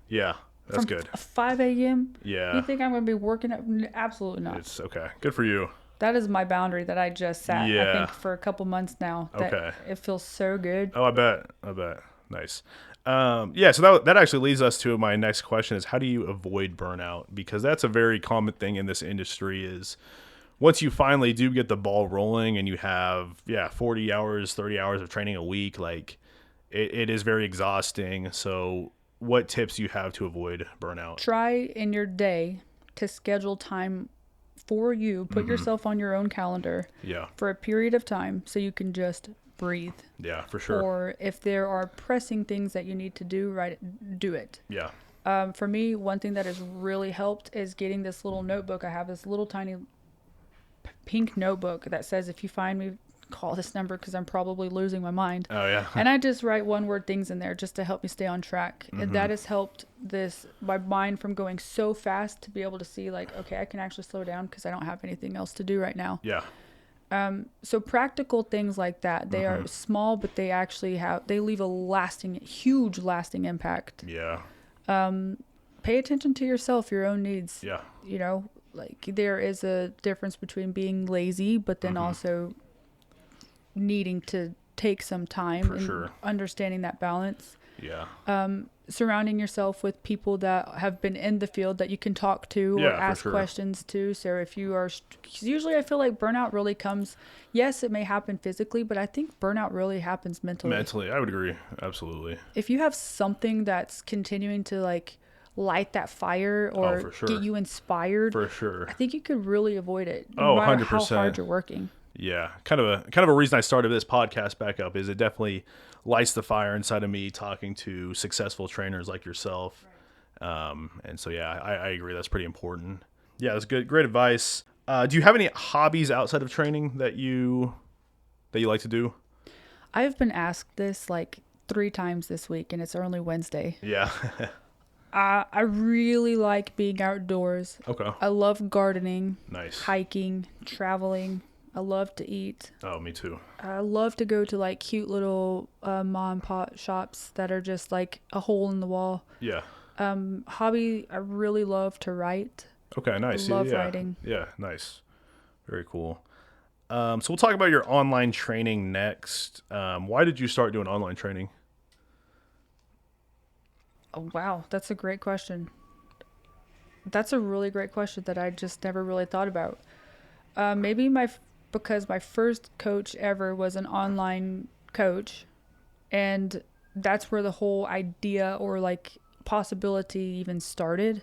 S1: Yeah, that's
S2: From
S1: good.
S2: 5 a.m.,
S1: Yeah,
S2: you think I'm going to be working at? Absolutely not.
S1: it's okay. Good for you.
S2: That is my boundary that I just set, I
S1: Yeah.
S2: think, for a couple months now. That
S1: Okay.
S2: it feels so good.
S1: Oh, I bet. I bet. Nice. Yeah. So that actually leads us to my next question: is how do you avoid burnout? Because that's a very common thing in this industry. Is once you finally do get the ball rolling and you have 40 hours, 30 hours of training a week, like it is very exhausting. So what tips do you have to avoid burnout?
S2: Try in your day to schedule time for you. Put yourself on your own calendar
S1: Yeah.
S2: for a period of time so you can just breathe.
S1: Yeah, for sure.
S2: Or if there are pressing things that you need to do, do it.
S1: Yeah.
S2: For me, one thing that has really helped is getting this little notebook. I have this little tiny pink notebook that says, if you find me, call this number, because I'm probably losing my mind.
S1: Oh, yeah.
S2: And I just write one word things in there just to help me stay on track. And that has helped my mind from going so fast to be able to see, like, okay, I can actually slow down because I don't have anything else to do right now.
S1: Yeah.
S2: So practical things like that, they are small, but they actually they leave a huge lasting impact.
S1: Yeah.
S2: Pay attention to yourself, your own needs.
S1: Yeah.
S2: Like there is a difference between being lazy, but then also needing to take some time
S1: For
S2: and
S1: sure.
S2: understanding that balance.
S1: Yeah.
S2: Surrounding yourself with people that have been in the field that you can talk to
S1: Yeah,
S2: or
S1: for
S2: ask
S1: sure.
S2: questions to. So if you are, 'cause usually I feel like burnout really comes, yes, it may happen physically, but I think burnout really happens mentally.
S1: Mentally, I would agree. Absolutely.
S2: If you have something that's continuing to like light that fire or
S1: for sure.
S2: get you inspired,
S1: For sure.
S2: I think you could really avoid it.
S1: Oh,
S2: No matter how
S1: 100%.
S2: hard you're working.
S1: Yeah, kind of a reason I started this podcast back up is it definitely lights the fire inside of me talking to successful trainers like yourself. And so yeah, I agree that's pretty important. Yeah, that's good, great advice. Do you have any hobbies outside of training that you like to do?
S2: I've been asked this like 3 times this week, and it's only Wednesday.
S1: Yeah.
S2: I really like being outdoors.
S1: Okay.
S2: I love gardening,
S1: Nice.
S2: hiking, traveling. I love to eat.
S1: Oh, me too.
S2: I love to go to like cute little mom and pop shops that are just like a hole in the wall.
S1: Yeah.
S2: Hobby, I really love to write.
S1: Okay, nice.
S2: Love
S1: yeah.
S2: writing.
S1: Yeah, nice. Very cool. So we'll talk about your online training next. Why did you start doing online training?
S2: Oh, wow, that's a great question. That's a really great question that I just never really thought about. Maybe because my first coach ever was an online coach, and that's where the whole idea or like possibility even started.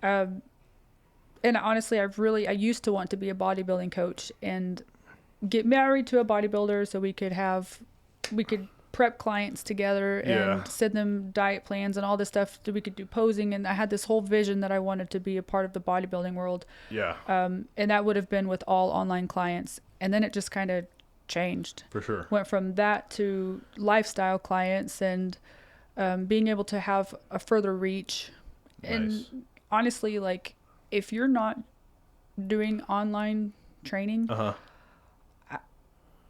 S2: And honestly, I used to want to be a bodybuilding coach and get married to a bodybuilder so we could prep clients together and
S1: Yeah.
S2: send them diet plans and all this stuff so we could do posing. And I had this whole vision that I wanted to be a part of the bodybuilding world.
S1: Yeah.
S2: And that would have been with all online clients. And then it just kind of changed.
S1: For sure.
S2: Went from that to lifestyle clients and being able to have a further reach.
S1: Nice.
S2: And honestly, like if you're not doing online training, I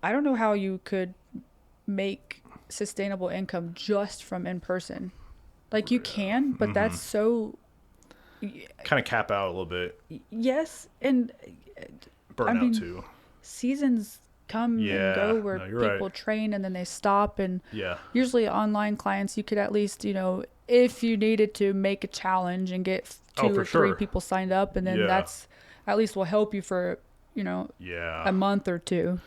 S2: don't know how you could make sustainable income just from in person. Like you can, but that's so
S1: Kind of cap out a little bit.
S2: yes, and
S1: Burnout
S2: I mean,
S1: too.
S2: seasons come and go where
S1: no, you're
S2: people
S1: right.
S2: train and then they stop. And
S1: Yeah.
S2: usually online clients, you could at least, if you needed to make a challenge and get
S1: Oh,
S2: two
S1: for
S2: or three
S1: sure.
S2: people signed up, and then
S1: Yeah.
S2: that's at least will help you for,
S1: Yeah.
S2: a month or two.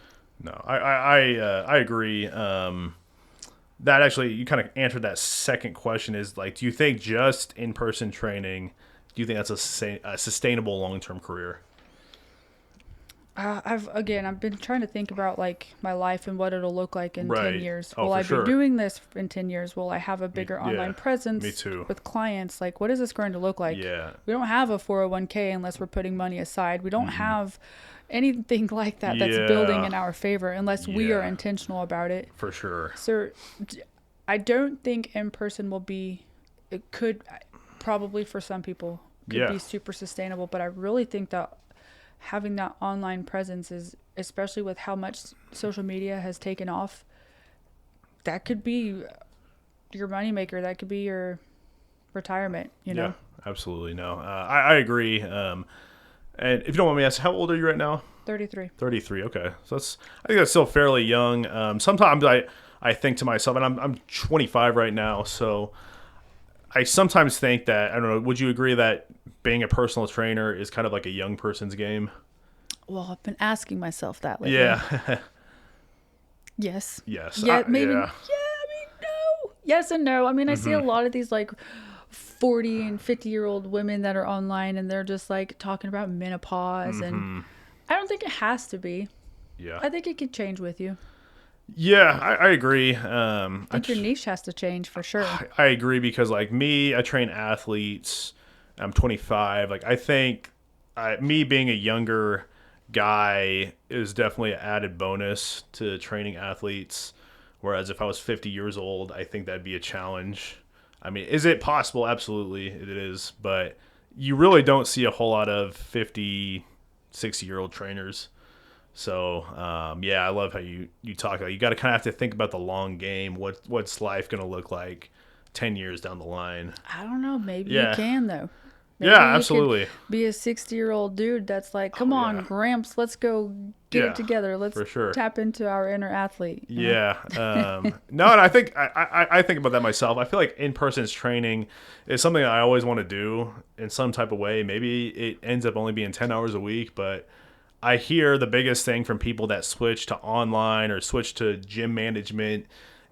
S1: No, I agree. That actually, you kind of answered that second question is like, do you think just in-person training, do you think that's a sustainable long-term career?
S2: I've been trying to think about like my life and what it'll look like in 10
S1: Right.
S2: years.
S1: Oh,
S2: Will
S1: for
S2: I be
S1: sure.
S2: doing this in 10 years? Will I have a bigger
S1: Yeah.
S2: online
S1: Me
S2: presence
S1: too.
S2: with clients? Like, what is this going to look like?
S1: Yeah.
S2: We don't have a 401k unless we're putting money aside. We don't have anything like that that's building
S1: Yeah.
S2: in our favor unless we are
S1: Yeah.
S2: intentional about it.
S1: For sure.
S2: So I don't think in person will be, it could probably for some people could
S1: Yeah.
S2: be super sustainable, but I really think that having that online presence is, especially with how much social media has taken off, that could be your moneymaker. That could be your retirement,
S1: Yeah. Absolutely. No, I agree. And if you don't want me to ask, how old are you right now?
S2: 33.
S1: 33. Okay. So I think that's still fairly young. Sometimes I think to myself, and I'm 25 right now. So I sometimes think that, I don't know, would you agree that being a personal trainer is kind of like a young person's game?
S2: Well, I've been asking myself that lately.
S1: Yeah.
S2: Yes.
S1: Yes.
S2: Yeah, maybe.
S1: Yeah.
S2: Yeah, I mean, no. Yes and no. I mean, I see a lot of these like 40 and 50-year-old women that are online and they're just like talking about menopause, and I don't think it has to be.
S1: Yeah.
S2: I think it could change with you.
S1: Yeah, I agree.
S2: I think your niche has to change for sure.
S1: I agree because like me, I train athletes. I'm 25. Like I think me being a younger guy is definitely an added bonus to training athletes. Whereas if I was 50 years old, I think that'd be a challenge. I mean, is it possible? Absolutely, it is. But you really don't see a whole lot of 50, 60-year-old trainers. So yeah, I love how you talk about. You got to kind of have to think about the long game. What's life going to look like 10 years down the line?
S2: I don't know. Maybe you
S1: Yeah.
S2: can though. Maybe
S1: Yeah,
S2: you
S1: absolutely.
S2: could be a 60-year-old dude that's like, come on,
S1: yeah.
S2: Gramps, let's go get
S1: Yeah,
S2: it together. Let's
S1: for sure.
S2: tap into our inner athlete. You know?
S1: Yeah. No, and I think I think about that myself. I feel like in-person training is something that I always want to do in some type of way. Maybe it ends up only being 10 hours a week, but I hear the biggest thing from people that switch to online or switch to gym management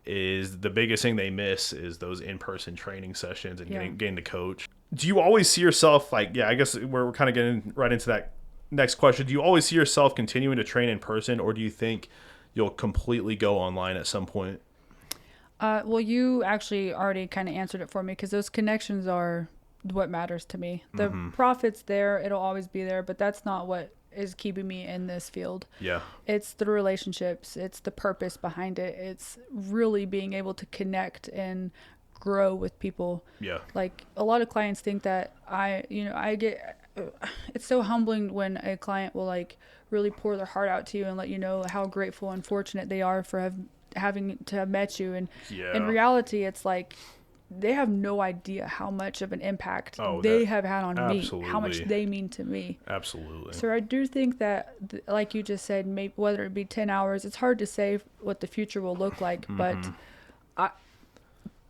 S1: is the biggest thing they miss is those in-person training sessions and getting to coach. Do you always see yourself like, yeah, I guess we're kind of getting right into that next question. Do you always see yourself continuing to train in person, or do you think you'll completely go online at some point?
S2: Well, you actually already kind of answered it for me because those connections are what matters to me. The profit's there, it'll always be there, but that's not what is keeping me in this field.
S1: Yeah.
S2: It's the relationships, it's the purpose behind it. It's really being able to connect and grow with people.
S1: Yeah.
S2: Like a lot of clients think that I get it's so humbling when a client will like really pour their heart out to you and let you know how grateful and fortunate they are for having to have met you, and in reality it's like they have no idea how much of an impact they have had on me, how much they mean to me.
S1: Absolutely.
S2: So I do think that, like you just said, maybe whether it be 10 hours, it's hard to say what the future will look like, but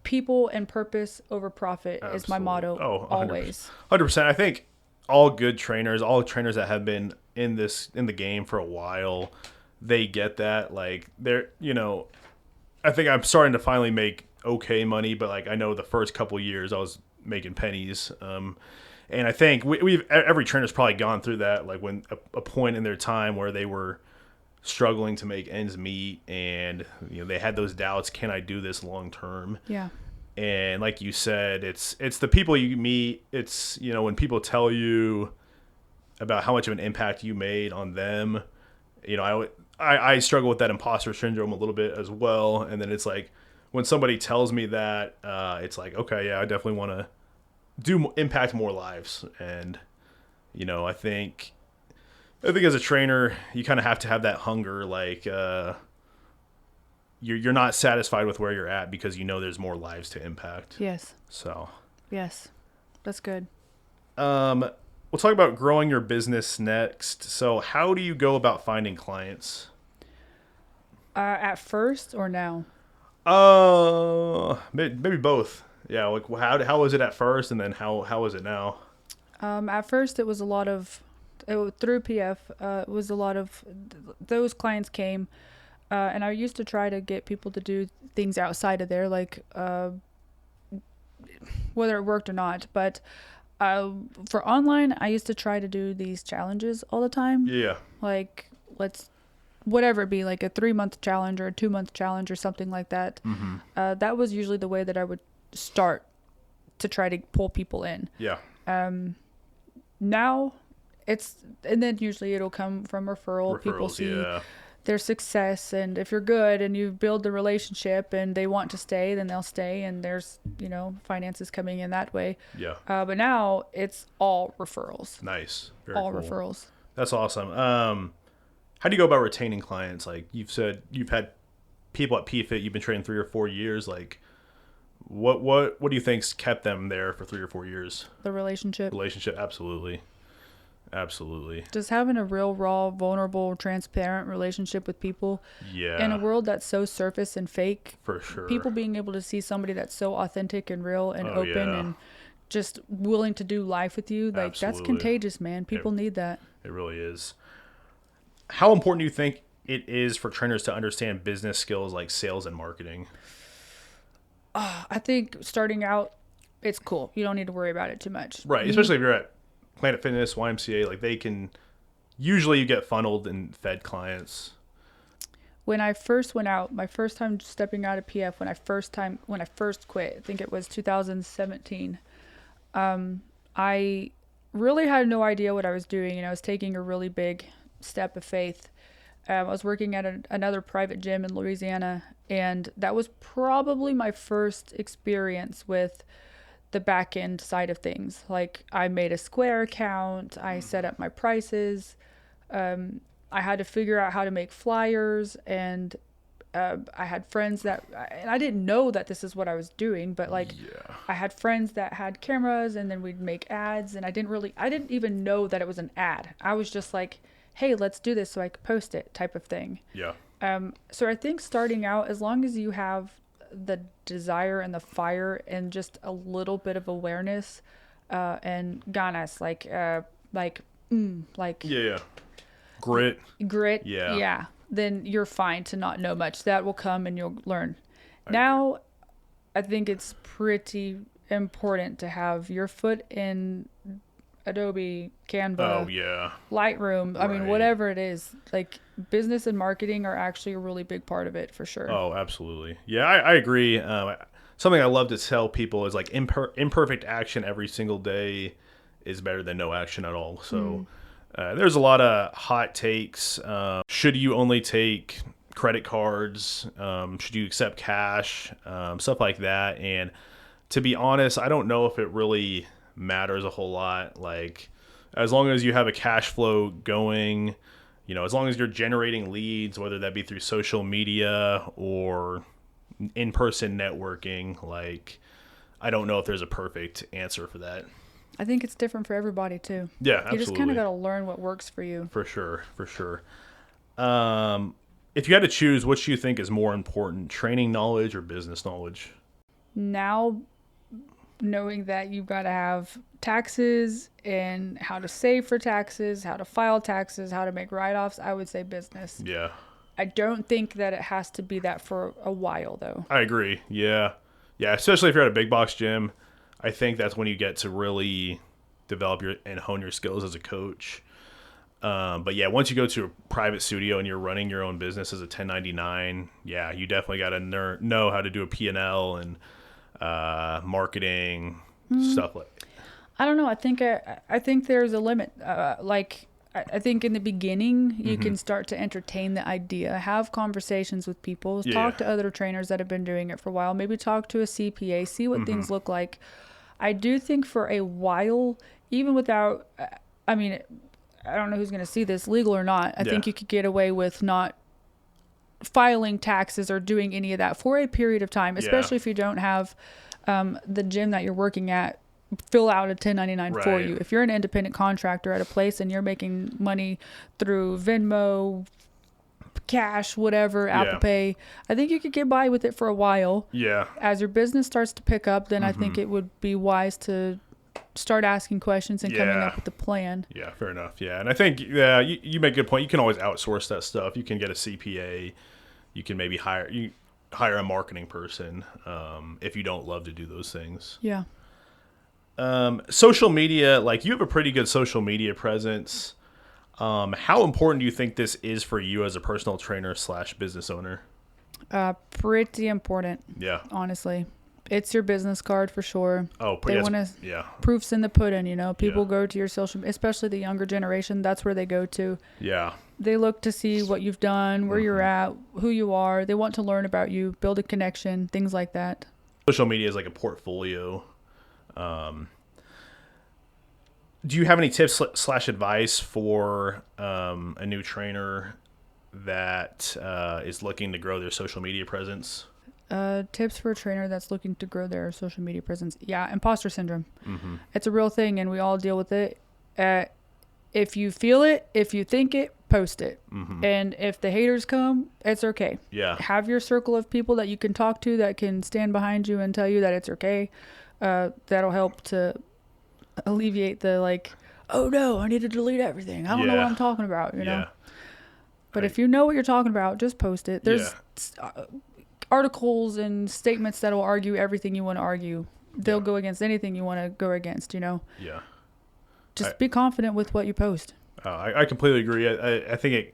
S2: people and purpose over profit is my motto.
S1: Oh, 100%.
S2: Always.
S1: 100%. I think all good trainers, all trainers that have been in the game for a while, they get that. Like they're, I think I'm starting to finally make okay money, but like I know the first couple years I was making pennies. And I think every trainer's probably gone through that, like when a point in their time where they were struggling to make ends meet, and they had those doubts, can I do this long term?
S2: Yeah.
S1: And like you said, it's the people you meet. It's when people tell you about how much of an impact you made on them. I struggle with that imposter syndrome a little bit as well. And then it's like when somebody tells me that, it's like, okay, yeah, I definitely want to impact more lives. And I think as a trainer, you kind of have to have that hunger, like you're not satisfied with where you're at because there's more lives to impact.
S2: Yes.
S1: So.
S2: Yes, that's good.
S1: We'll talk about growing your business next. So how do you go about finding clients?
S2: At first or now?
S1: Maybe both. Yeah, like how was it at first, and then how is it now?
S2: At first, it was a lot of through PF. It was a lot of those clients came, and I used to try to get people to do things outside of there, like whether it worked or not. But for online, I used to try to do these challenges all the time.
S1: Yeah.
S2: Like let's whatever it be, like a 3-month challenge or a 2-month challenge or something like that.
S1: Mm-hmm.
S2: That was usually the way that I would start to try to pull people in.
S1: Yeah.
S2: Now and then usually it'll come from referral. People see their success, and if you're good and you build the relationship and they want to stay, then they'll stay, and there's, finances coming in that way.
S1: Yeah.
S2: But now it's all referrals.
S1: Nice. Very
S2: all
S1: cool.
S2: referrals.
S1: That's awesome. How do you go about retaining clients? Like you've said, you've had people at PFIT, you've been training 3 or 4 years. Like what do you think's kept them there for 3 or 4 years?
S2: The relationship.
S1: Absolutely.
S2: Just having a real, raw, vulnerable, transparent relationship with people.
S1: Yeah.
S2: In a world that's so surface and fake.
S1: For sure.
S2: People being able to see somebody that's so authentic and real and open and just willing to do life with you. Like that's contagious, man. People need that.
S1: It really is. How important do you think it is for trainers to understand business skills like sales and marketing?
S2: I think starting out, it's cool. You don't need to worry about it too much.
S1: Right. Especially if you're at Planet Fitness, YMCA, like they can, usually you get funneled and fed clients.
S2: When I first went out, my first time stepping out of PF, when I first quit, I think it was 2017, I really had no idea what I was doing, and I was taking a really big step of faith. I was working at another private gym in Louisiana, and that was probably my first experience with the back end side of things. Like I made a Square account, I set up my prices, I had to figure out how to make flyers, and I had friends and I didn't know that this is what I was doing, but I had friends that had cameras, and then we'd make ads, and I didn't even know that it was an ad. I was just like, hey, let's do this so I could post it type of thing.
S1: Yeah.
S2: So I think starting out, as long as you have the desire and the fire and just a little bit of awareness, and ganas, grit. Yeah. Then you're fine to not know much. That will come and you'll learn. Now, I think it's pretty important to have your foot in Adobe, Canva, Lightroom. I mean, whatever it is, like business and marketing are actually a really big part of it for sure.
S1: Oh, absolutely. Yeah, I agree. Something I love to tell people is like imperfect action every single day is better than no action at all. So there's a lot of hot takes. Should you only take credit cards? Should you accept cash? Stuff like that. And to be honest, I don't know if it really matters a whole lot. Like as long as you have a cash flow going, as long as you're generating leads, whether that be through social media or in-person networking, like I don't know if there's a perfect answer for that.
S2: I think it's different for everybody too.
S1: Yeah, absolutely.
S2: You just kind of got to learn what works for you.
S1: For sure. If you had to choose, which do you think is more important, training knowledge or business knowledge?
S2: Now, knowing that you've got to have taxes and how to save for taxes, how to file taxes, how to make write-offs, I would say business.
S1: Yeah.
S2: I don't think that it has to be that for a while, though.
S1: I agree. Yeah. Yeah, especially if you're at a big box gym. I think that's when you get to really develop and hone your skills as a coach. But yeah, once you go to a private studio and you're running your own business as a 1099, yeah, you definitely got to know how to do a P&L and marketing, stuff like that.
S2: I don't know. I think there's a limit. I think in the beginning, you can start to entertain the idea, have conversations with people, talk to other trainers that have been doing it for a while, maybe talk to a CPA, see what things look like. I do think for a while, even without, I mean, I don't know who's going to see this, legal or not, I think you could get away with not filing taxes or doing any of that for a period of time, especially if you don't have the gym that you're working at fill out a 1099 for you. If you're an independent contractor at a place and you're making money through Venmo, cash, whatever, Apple
S1: Yeah.
S2: Pay. I think you could get by with it for a while.
S1: Yeah.
S2: As your business starts to pick up, then I think it would be wise to start asking questions and coming
S1: Yeah.
S2: up with a plan.
S1: Yeah, fair enough. Yeah, and I think you make a good point. You can always outsource that stuff. You can get a CPA. You can maybe hire a marketing person if you don't love to do those things.
S2: Yeah.
S1: Social media, like you have a pretty good social media presence. How important do you think this is for you as a personal trainer / business owner?
S2: Pretty important,
S1: Yeah.
S2: honestly. It's your business card for sure.
S1: Oh,
S2: They
S1: yes.
S2: want to
S1: Yeah.
S2: proofs in the pudding, you know. People
S1: Yeah.
S2: go to your social, especially the younger generation. That's where they go to.
S1: Yeah.
S2: They look to see what you've done, where you're at, who you are. They want to learn about you, build a connection, things like that.
S1: Social media is like a portfolio. Do you have any tips / advice for a new trainer that is looking to grow their social media presence?
S2: Tips for a trainer that's looking to grow their social media presence. Yeah, imposter syndrome. It's a real thing, and we all deal with it. If you feel it, if you think it, post it. And if the haters come, it's okay.
S1: Yeah.
S2: Have your circle of people that you can talk to that can stand behind you and tell you that it's okay. That'll help to alleviate the like, oh no, I need to delete everything. I don't know what I'm talking about, you know? But if you know what you're talking about, just post it. There's articles and statements that'll argue everything you want to argue. They'll go against anything you want to go against, you know?
S1: Yeah.
S2: Just be confident with what you post.
S1: I completely agree. I think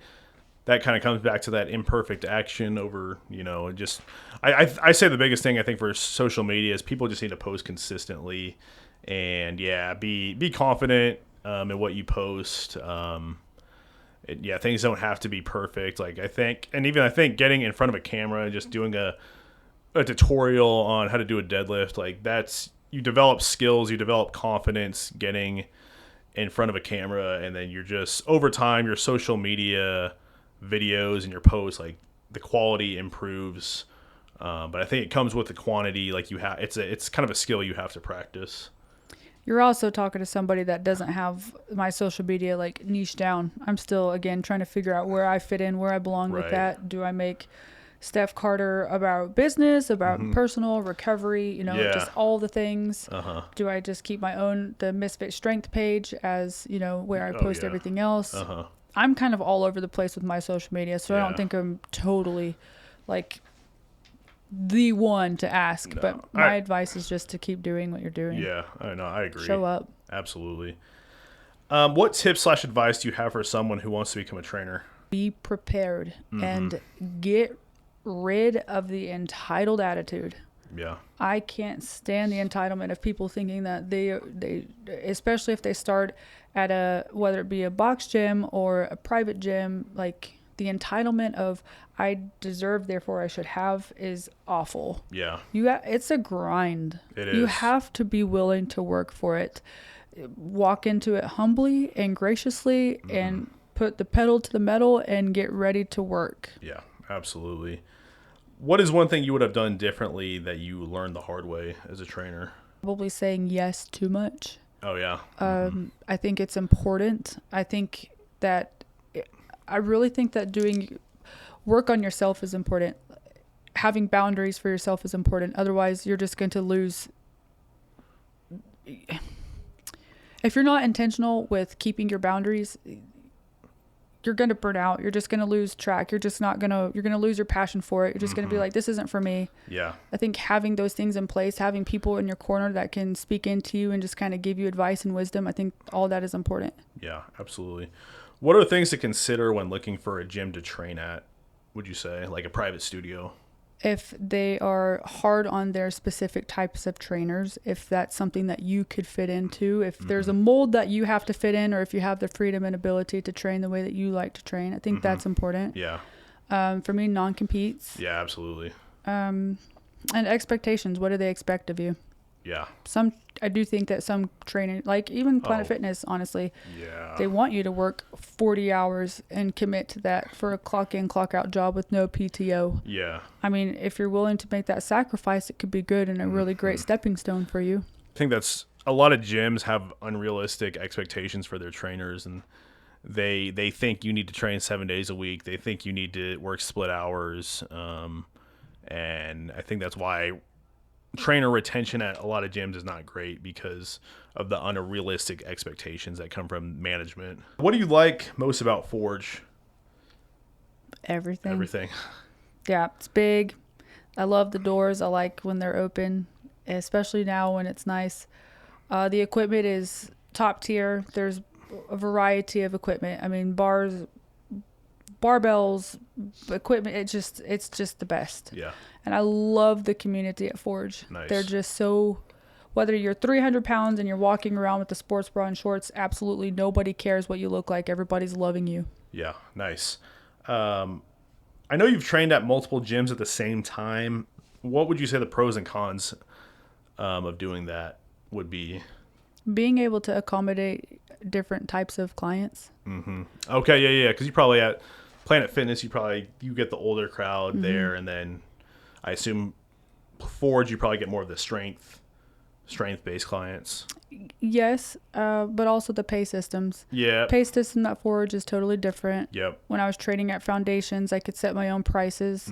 S1: that kind of comes back to that imperfect action over, you know, just I say the biggest thing I think for social media is people just need to post consistently and be confident in what you post. Things don't have to be perfect. Like I think getting in front of a camera and just doing a tutorial on how to do a deadlift, like you develop skills, you develop confidence getting in front of a camera, and then you're just over time your social media videos and your posts, like the quality improves. But I think it comes with the quantity. Like it's kind of a skill you have to practice.
S2: You're also talking to somebody that doesn't have my social media like niche down. I'm still, again, trying to figure out where I fit in, where I belong with that. Do I make Steph Carter about business, about personal recovery, you know, just all the things? Do I just keep my own, the MissFitStrength page as, you know, where I post everything else? I'm kind of all over the place with my social media, so I don't think I'm totally like the one to ask, but my advice is just to keep doing what you're doing.
S1: Yeah, I know. I agree.
S2: Show up.
S1: Absolutely. What tips / advice do you have for someone who wants to become a trainer?
S2: Be prepared and get rid of the entitled attitude.
S1: Yeah.
S2: I can't stand the entitlement of people thinking that they especially if they start at whether it be a box gym or a private gym, like the entitlement of I deserve, therefore I should have is awful.
S1: Yeah.
S2: It's a grind.
S1: It is.
S2: You have to be willing to work for it. Walk into it humbly and graciously and put the pedal to the metal and get ready to work.
S1: Yeah, absolutely. What is one thing you would have done differently that you learned the hard way as a trainer?
S2: Probably saying yes too much.
S1: Oh, yeah.
S2: I think it's important. I really think that doing work on yourself is important. Having boundaries for yourself is important. Otherwise, you're just going to lose. If you're not intentional with keeping your boundaries, you're going to burn out. You're just going to lose track. You're going to lose your passion for it. You're just going to be like, this isn't for me.
S1: Yeah.
S2: I think having those things in place, having people in your corner that can speak into you and just kind of give you advice and wisdom, I think all that is important.
S1: Yeah, absolutely. What are things to consider when looking for a gym to train at, would you say, like a private studio?
S2: If they are hard on their specific types of trainers, if that's something that you could fit into, if there's a mold that you have to fit in, or if you have the freedom and ability to train the way that you like to train, I think that's important.
S1: Yeah.
S2: For me, non-competes.
S1: Yeah, absolutely.
S2: And expectations. What do they expect of you?
S1: Yeah.
S2: I do think that some training, like even Planet Fitness, honestly, they want you to work 40 hours and commit to that for a clock in, clock out job with no PTO.
S1: Yeah.
S2: I mean, if you're willing to make that sacrifice, it could be good and a really great stepping stone for you.
S1: I think that's a lot of gyms have unrealistic expectations for their trainers, and they think you need to train 7 days a week. They think you need to work split hours. And I think that's why trainer retention at a lot of gyms is not great, because of the unrealistic expectations that come from management. What do you like most about Forge?
S2: Everything. Yeah, it's big. I love the doors. I like when they're open, especially now when it's nice. The equipment is top tier. There's a variety of equipment. I mean, bars, barbells, equipment. It's just the best.
S1: Yeah.
S2: And I love the community at Forge.
S1: Nice.
S2: They're just so, whether you're 300 pounds and you're walking around with the sports bra and shorts, absolutely nobody cares what you look like. Everybody's loving you.
S1: Yeah, nice. I know you've trained at multiple gyms at the same time. What would you say the pros and cons of doing that would be?
S2: Being able to accommodate different types of clients.
S1: Mm-hmm. Okay, yeah. Because you probably at Planet Fitness, you get the older crowd there, and then I assume Forge, you probably get more of the strength-based clients.
S2: Yes, but also the pay systems.
S1: Yeah.
S2: Pay system at Forge is totally different.
S1: Yep.
S2: When I was training at Foundations, I could set my own prices,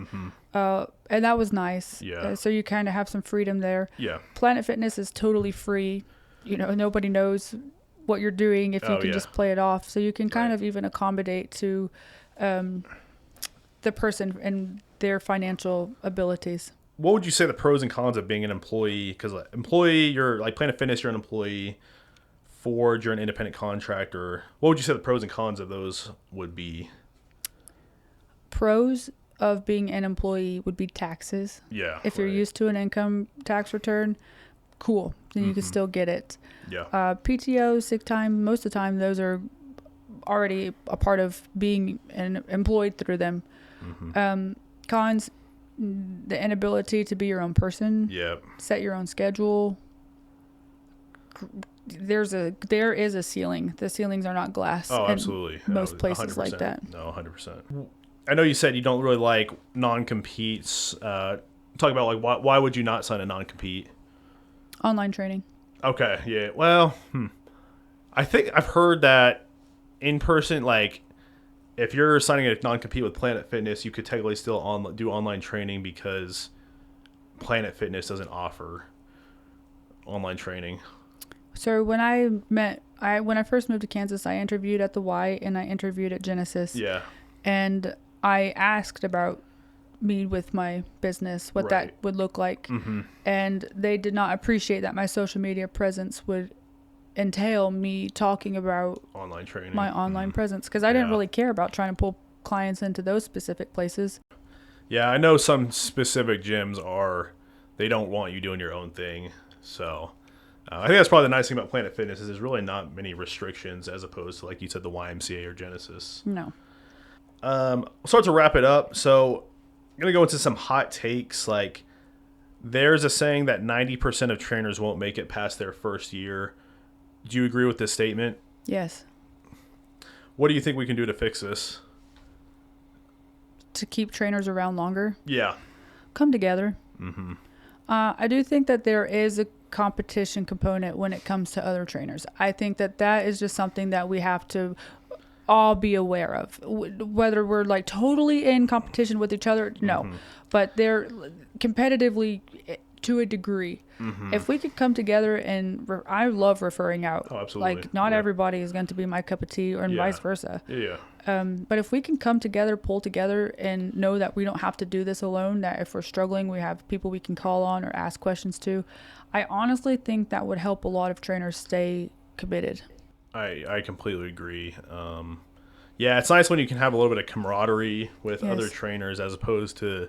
S2: and that was nice.
S1: Yeah.
S2: So you kind of have some freedom there.
S1: Yeah.
S2: Planet Fitness is totally free. Nobody knows what you're doing if you can just play it off. So you can kind of even accommodate to the person and their financial abilities.
S1: What would you say the pros and cons of being an employee? Because you're like Planet Fitness, you're an employee. Forge, you're an independent contractor. What would you say the pros and cons of those would be?
S2: Pros of being an employee would be taxes.
S1: Yeah.
S2: If you're used to an income tax return, cool. Then you can still get it.
S1: Yeah.
S2: PTO, sick time, most of the time those are already a part of being employed through them. Cons, the inability to be your own person.
S1: Yep.
S2: Set your own schedule. There is a ceiling. The ceilings are not glass.
S1: Oh, absolutely.
S2: Most places
S1: 100%.
S2: like that.
S1: No, 100%. I know you said you don't really like non-competes. Talk about like why would you not sign a non-compete?
S2: Online training.
S1: Okay. Yeah. Well, I think I've heard that in person, like, if you're signing a non-compete with Planet Fitness, you could technically still do online training because Planet Fitness doesn't offer online training.
S2: So when I first moved to Kansas, I interviewed at the Y and I interviewed at Genesis.
S1: Yeah.
S2: And I asked about me with my business, what that would look like. And they did not appreciate that my social media presence would entail me talking about
S1: online training,
S2: my online presence, because I didn't really care about trying to pull clients into those specific places.
S1: Yeah, I know some specific gyms they don't want you doing your own thing. So I think that's probably the nice thing about Planet Fitness is there's really not many restrictions as opposed to, like you said, the YMCA or Genesis.
S2: No.
S1: I'll start to wrap it up. So I'm going to go into some hot takes. Like, there's a saying that 90% of trainers won't make it past their first year. Do you agree with this statement?
S2: Yes.
S1: What do you think we can do to fix this?
S2: To keep trainers around longer?
S1: Yeah.
S2: Come together. I do think that there is a competition component when it comes to other trainers. I think that is just something that we have to all be aware of. Whether we're like totally in competition with each other, no. But they're competitively to a degree. If we could come together and I love referring out.
S1: Oh, absolutely.
S2: Like, not everybody is going to be my cup of tea, or vice versa.
S1: Yeah.
S2: But if we can come together, pull together, and know that we don't have to do this alone, that if we're struggling, we have people we can call on or ask questions to, I honestly think that would help a lot of trainers stay committed.
S1: I completely agree. Yeah, it's nice when you can have a little bit of camaraderie with other trainers as opposed to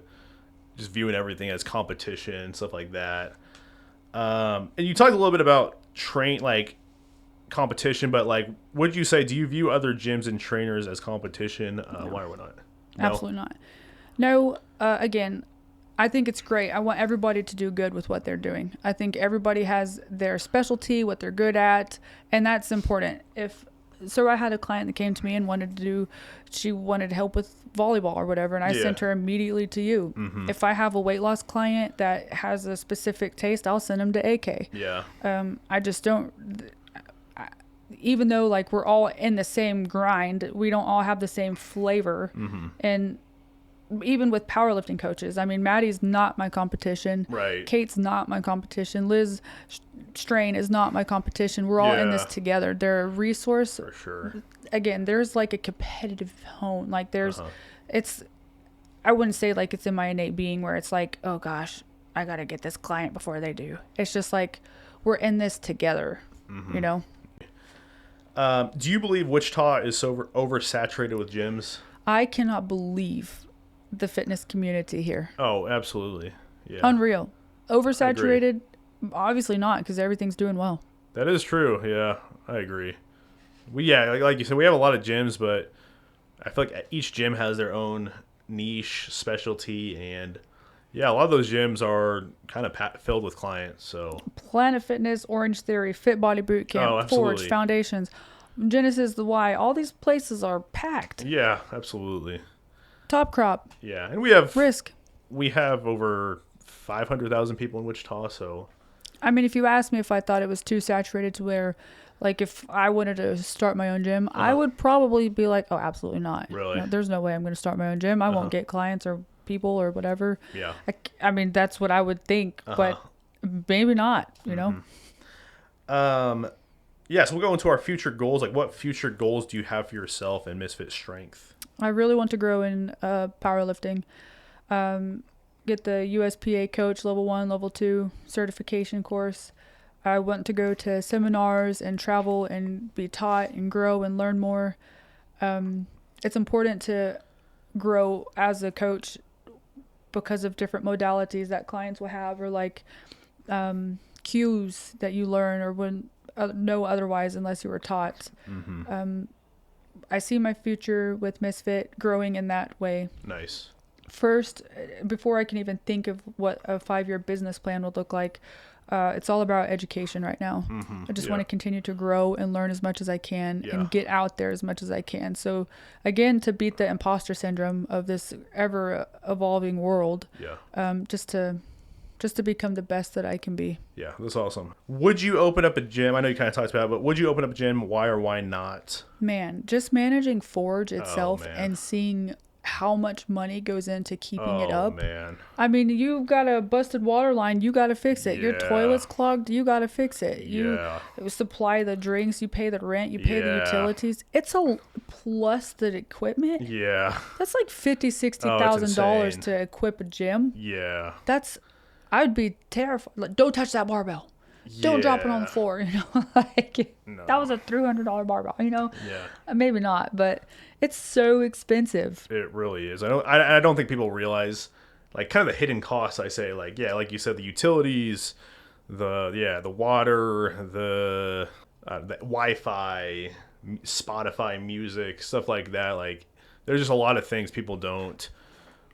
S1: just viewing everything as competition, stuff like that. And you talked a little bit about competition, but like, would you say, do you view other gyms and trainers as competition? No. Why or not? No?
S2: Absolutely not. No, again, I think it's great. I want everybody to do good with what they're doing. I think everybody has their specialty, what they're good at, and that's important. So I had a client that came to me and she wanted help with volleyball or whatever, and I sent her immediately to you. If I have a weight loss client that has a specific taste, I'll send them to AK.
S1: Yeah.
S2: I just don't. even though like we're all in the same grind, we don't all have the same flavor. And even with powerlifting coaches, I mean, Maddie's not my competition.
S1: Right.
S2: Kate's not my competition. Liz Strain is not my competition. We're all in this together. They're a resource.
S1: For sure.
S2: Again, there's like a competitive tone. Like there's, it's, I wouldn't say like it's in my innate being where it's like, oh gosh, I got to get this client before they do. It's just like, we're in this together, you know?
S1: Do you believe Wichita is so oversaturated with gyms?
S2: I cannot believe the fitness community here.
S1: Oh, absolutely. Yeah.
S2: Unreal. Oversaturated? Obviously not, because everything's doing well.
S1: That is true. Yeah, I agree. Like you said, we have a lot of gyms, but I feel like each gym has their own niche specialty, and yeah, a lot of those gyms are kind of filled with clients. So
S2: Planet Fitness, Orange Theory, Fit Body Boot Camp, Forge, Foundations, Genesis, The Y, all these places are packed.
S1: Yeah, absolutely.
S2: Top Crop.
S1: Yeah, and we have
S2: Risk.
S1: We have over 500,000 people in Wichita, so
S2: I mean, if you asked me if I thought it was too saturated to where, like, if I wanted to start my own gym, I would probably be like, oh, absolutely not.
S1: Really?
S2: You know, there's no way I'm going to start my own gym. I won't get clients or people or whatever.
S1: Yeah.
S2: I mean, that's what I would think, but maybe not, you know?
S1: Yeah, so we'll go into our future goals. Like, what future goals do you have for yourself in MissFitStrength?
S2: I really want to grow in powerlifting. Get the USPA coach level 1, level 2 certification course. I want to go to seminars and travel and be taught and grow and learn more. It's important to grow as a coach because of different modalities that clients will have, or like cues that you learn or wouldn't know otherwise unless you were taught. I see my future with MissFit growing in that way.
S1: Nice.
S2: First, before I can even think of what a 5-year business plan would look like, it's all about education right now. I just want to continue to grow and learn as much as I can and get out there as much as I can. So again, to beat the imposter syndrome of this ever evolving world, just to become the best that I can be.
S1: Yeah, that's awesome. Would you open up a gym? I know you kind of talked about it, but would you open up a gym? Why or why not?
S2: Man, just managing Forge itself and seeing how much money goes into keeping it up.
S1: Man.
S2: I mean, you've got a busted water line, you got to fix it. Your toilet's clogged, you got to fix it. You supply the drinks, you pay the rent, you pay the utilities. It's a plus the equipment.
S1: Yeah.
S2: That's like $50,000-$60,000 to equip a gym.
S1: Yeah.
S2: I would be terrified. Like, don't touch that barbell. Don't drop it on the floor. You know, that was a $300 barbell. You know, maybe not, but it's so expensive.
S1: It really is. I don't think people realize, like, kind of the hidden costs. I say, like, like you said, the utilities, the water, the Wi-Fi, Spotify music, stuff like that. Like, there's just a lot of things people don't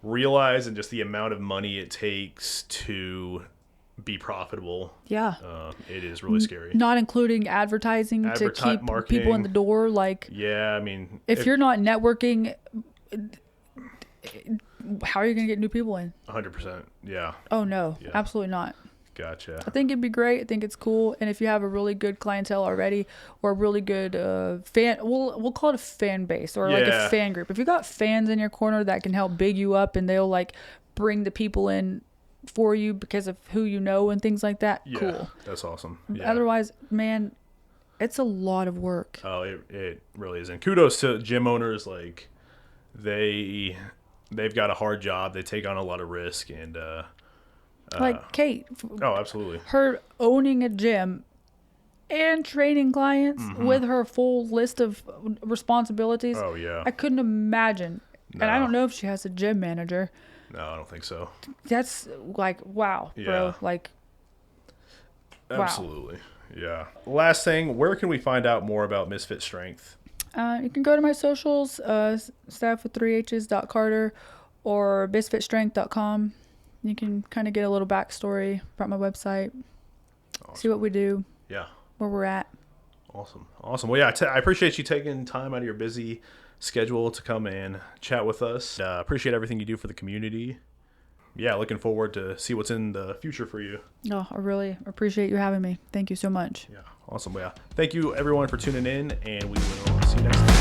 S1: realize, and just the amount of money it takes to be profitable. It is really scary.
S2: Not including advertising to keep marketing, people in the door. Like,
S1: I mean,
S2: if you're not networking, how are you going to get new people in?
S1: 100%. Yeah.
S2: Oh no, absolutely not.
S1: Gotcha.
S2: I think it'd be great. I think it's cool. And if you have a really good clientele already, or a really good fan, we'll call it a fan base, or like a fan group. If you got fans in your corner that can help big you up, and they'll like bring the people in for you because of who you know and things like that, cool.
S1: That's awesome.
S2: Otherwise, man, it's a lot of work.
S1: Oh, it really is. And kudos to gym owners. Like, they've got a hard job. They take on a lot of risk, and
S2: like Kate.
S1: Oh, absolutely.
S2: Her owning a gym and training clients with her full list of responsibilities.
S1: Oh, yeah.
S2: I couldn't imagine. No. And I don't know if she has a gym manager.
S1: No, I don't think so.
S2: That's like, wow, bro. Like,
S1: absolutely. Wow. Yeah. Last thing, where can we find out more about MissFitStrength?
S2: You can go to my socials, staff with 3H's.Carter or MissFitStrength.com. You can kind of get a little backstory about my website, see what we do, where we're at.
S1: Awesome. Well, I appreciate you taking time out of your busy schedule to come and chat with us. Appreciate everything you do for the community. Looking forward to see what's in the future for you.
S2: Oh, I really appreciate you having me. Thank you so much.
S1: Yeah. Awesome. Yeah. Thank you everyone for tuning in, and we will see you next time.